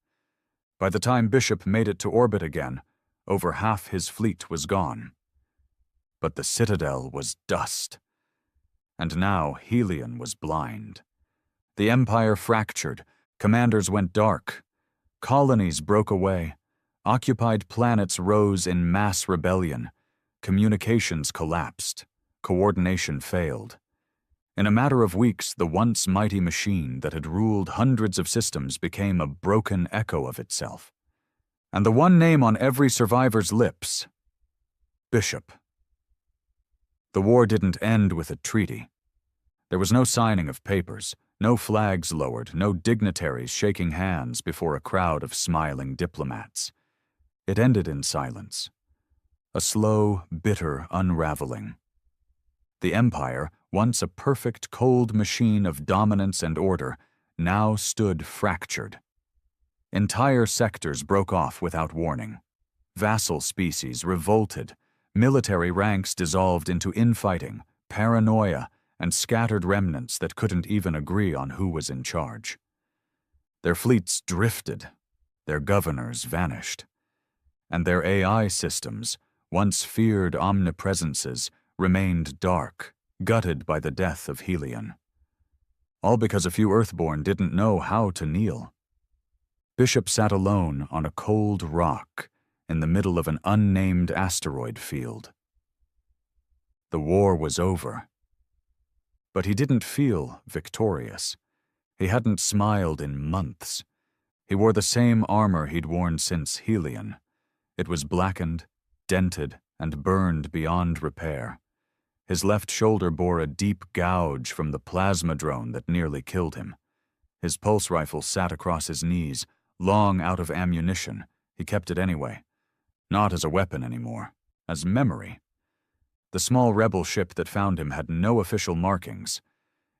By the time Bishop made it to orbit again, over half his fleet was gone. But the Citadel was dust. And now Helion was blind. The Empire fractured, commanders went dark, colonies broke away, occupied planets rose in mass rebellion, communications collapsed, coordination failed. In a matter of weeks, the once mighty machine that had ruled hundreds of systems became a broken echo of itself. And the one name on every survivor's lips, Bishop. The war didn't end with a treaty. There was no signing of papers, no flags lowered, no dignitaries shaking hands before a crowd of smiling diplomats. It ended in silence. A slow, bitter unraveling. The Empire, once a perfect cold machine of dominance and order, now stood fractured. Entire sectors broke off without warning. Vassal species revolted. Military ranks dissolved into infighting, paranoia, and scattered remnants that couldn't even agree on who was in charge. Their fleets drifted. Their governors vanished. And their AI systems, once feared omnipresences, remained dark, gutted by the death of Helion. All because a few Earthborn didn't know how to kneel. Bishop sat alone on a cold rock in the middle of an unnamed asteroid field. The war was over. But he didn't feel victorious. He hadn't smiled in months. He wore the same armor he'd worn since Helion. It was blackened, dented, and burned beyond repair. His left shoulder bore a deep gouge from the plasma drone that nearly killed him. His pulse rifle sat across his knees, long out of ammunition. He kept it anyway. Not as a weapon anymore, as memory. The small rebel ship that found him had no official markings.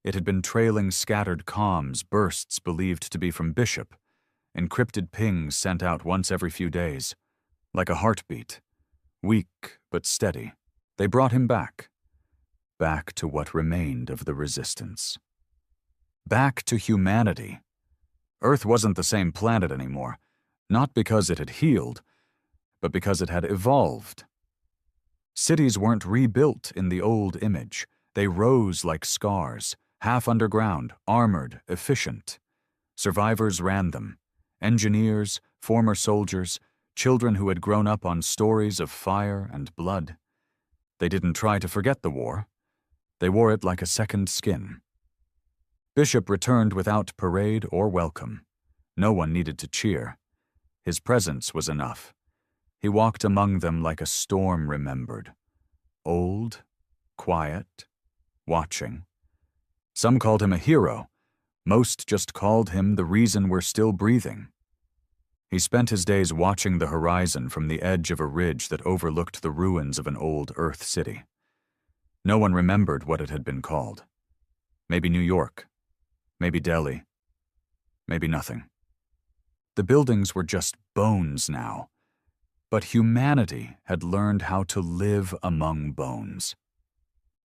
It had been trailing scattered comms, bursts believed to be from Bishop, encrypted pings sent out once every few days. Like a heartbeat. Weak but steady. They brought him back. Back to what remained of the resistance. Back to humanity. Earth wasn't the same planet anymore, not because it had healed, but because it had evolved. Cities weren't rebuilt in the old image. They rose like scars, half underground, armored, efficient. Survivors ran them. Engineers, former soldiers, children who had grown up on stories of fire and blood. They didn't try to forget the war. They wore it like a second skin. Bishop returned without parade or welcome. No one needed to cheer. His presence was enough. He walked among them like a storm remembered. Old, quiet, watching. Some called him a hero. Most just called him the reason we're still breathing. He spent his days watching the horizon from the edge of a ridge that overlooked the ruins of an old Earth city. No one remembered what it had been called. Maybe New York. Maybe Delhi. Maybe nothing. The buildings were just bones now. But humanity had learned how to live among bones.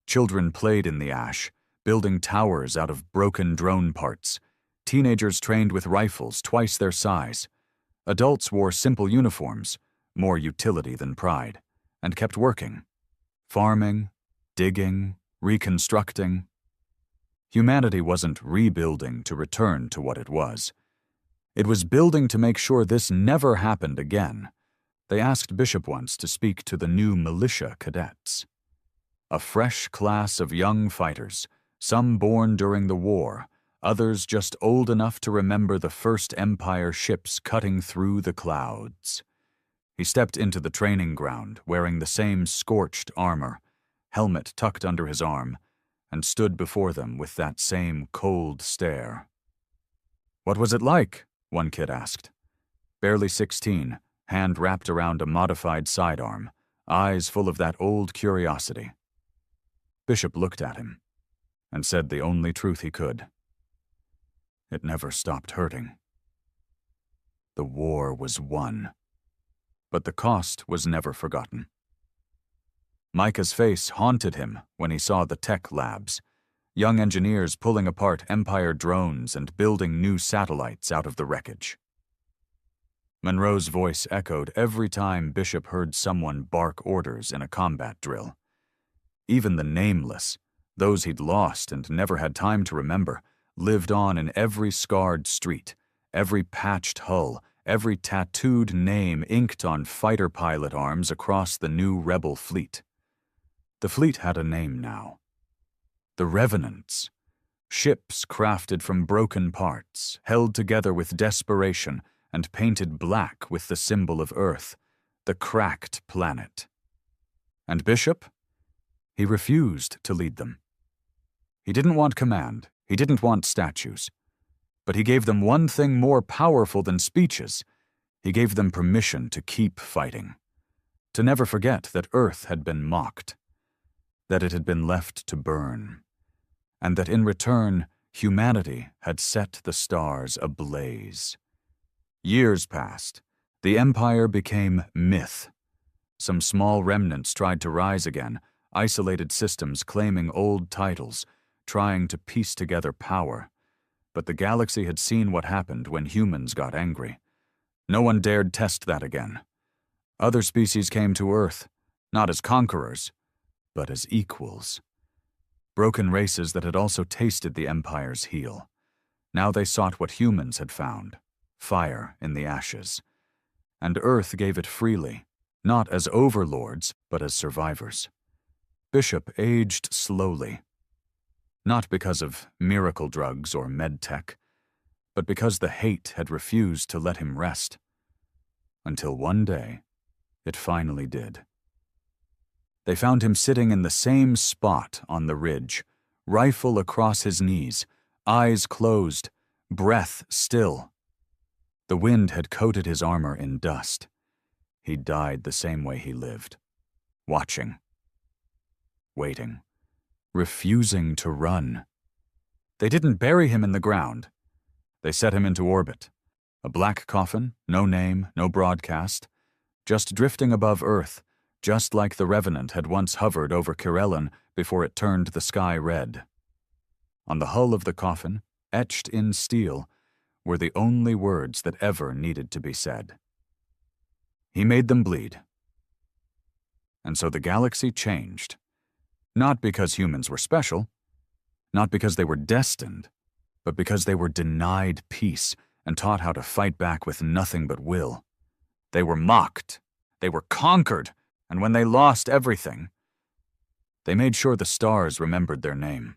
Children played in the ash, building towers out of broken drone parts. Teenagers trained with rifles twice their size. Adults wore simple uniforms, more utility than pride, and kept working. Farming, digging, reconstructing. Humanity wasn't rebuilding to return to what it was. It was building to make sure this never happened again. They asked Bishop once to speak to the new militia cadets. A fresh class of young fighters, some born during the war, others just old enough to remember the first Empire ships cutting through the clouds. He stepped into the training ground, wearing the same scorched armor, helmet tucked under his arm, and stood before them with that same cold stare. "What was it like?" one kid asked. Barely 16, hand wrapped around a modified sidearm, eyes full of that old curiosity. Bishop looked at him and said the only truth he could. It never stopped hurting. The war was won, but the cost was never forgotten. Micah's face haunted him when he saw the tech labs, young engineers pulling apart Empire drones and building new satellites out of the wreckage. Monroe's voice echoed every time Bishop heard someone bark orders in a combat drill. Even the nameless, those he'd lost and never had time to remember, lived on in every scarred street, every patched hull, every tattooed name inked on fighter pilot arms across the new rebel fleet. The fleet had a name now. The Revenants. Ships crafted from broken parts, held together with desperation, and painted black with the symbol of Earth, the cracked planet. And Bishop? He refused to lead them. He didn't want command, he didn't want statues. But he gave them one thing more powerful than speeches. He gave them permission to keep fighting. To never forget that Earth had been mocked. That it had been left to burn. And that in return, humanity had set the stars ablaze. Years passed. The Empire became myth. Some small remnants tried to rise again, isolated systems claiming old titles, trying to piece together power. But the galaxy had seen what happened when humans got angry. No one dared test that again. Other species came to Earth, not as conquerors, but as equals. Broken races that had also tasted the Empire's heel. Now they sought what humans had found. Fire in the ashes. And Earth gave it freely, not as overlords, but as survivors. Bishop aged slowly. Not because of miracle drugs or medtech, but because the hate had refused to let him rest. Until one day, it finally did. They found him sitting in the same spot on the ridge, rifle across his knees, eyes closed, breath still. The wind had coated his armor in dust. He died the same way he lived, watching, waiting, refusing to run. They didn't bury him in the ground. They set him into orbit. A black coffin, no name, no broadcast, just drifting above Earth, just like the Revenant had once hovered over Kirellin before it turned the sky red. On the hull of the coffin, etched in steel, were the only words that ever needed to be said. He made them bleed. And so the galaxy changed. Not because humans were special, not because they were destined, but because they were denied peace and taught how to fight back with nothing but will. They were mocked, they were conquered, and when they lost everything, they made sure the stars remembered their name.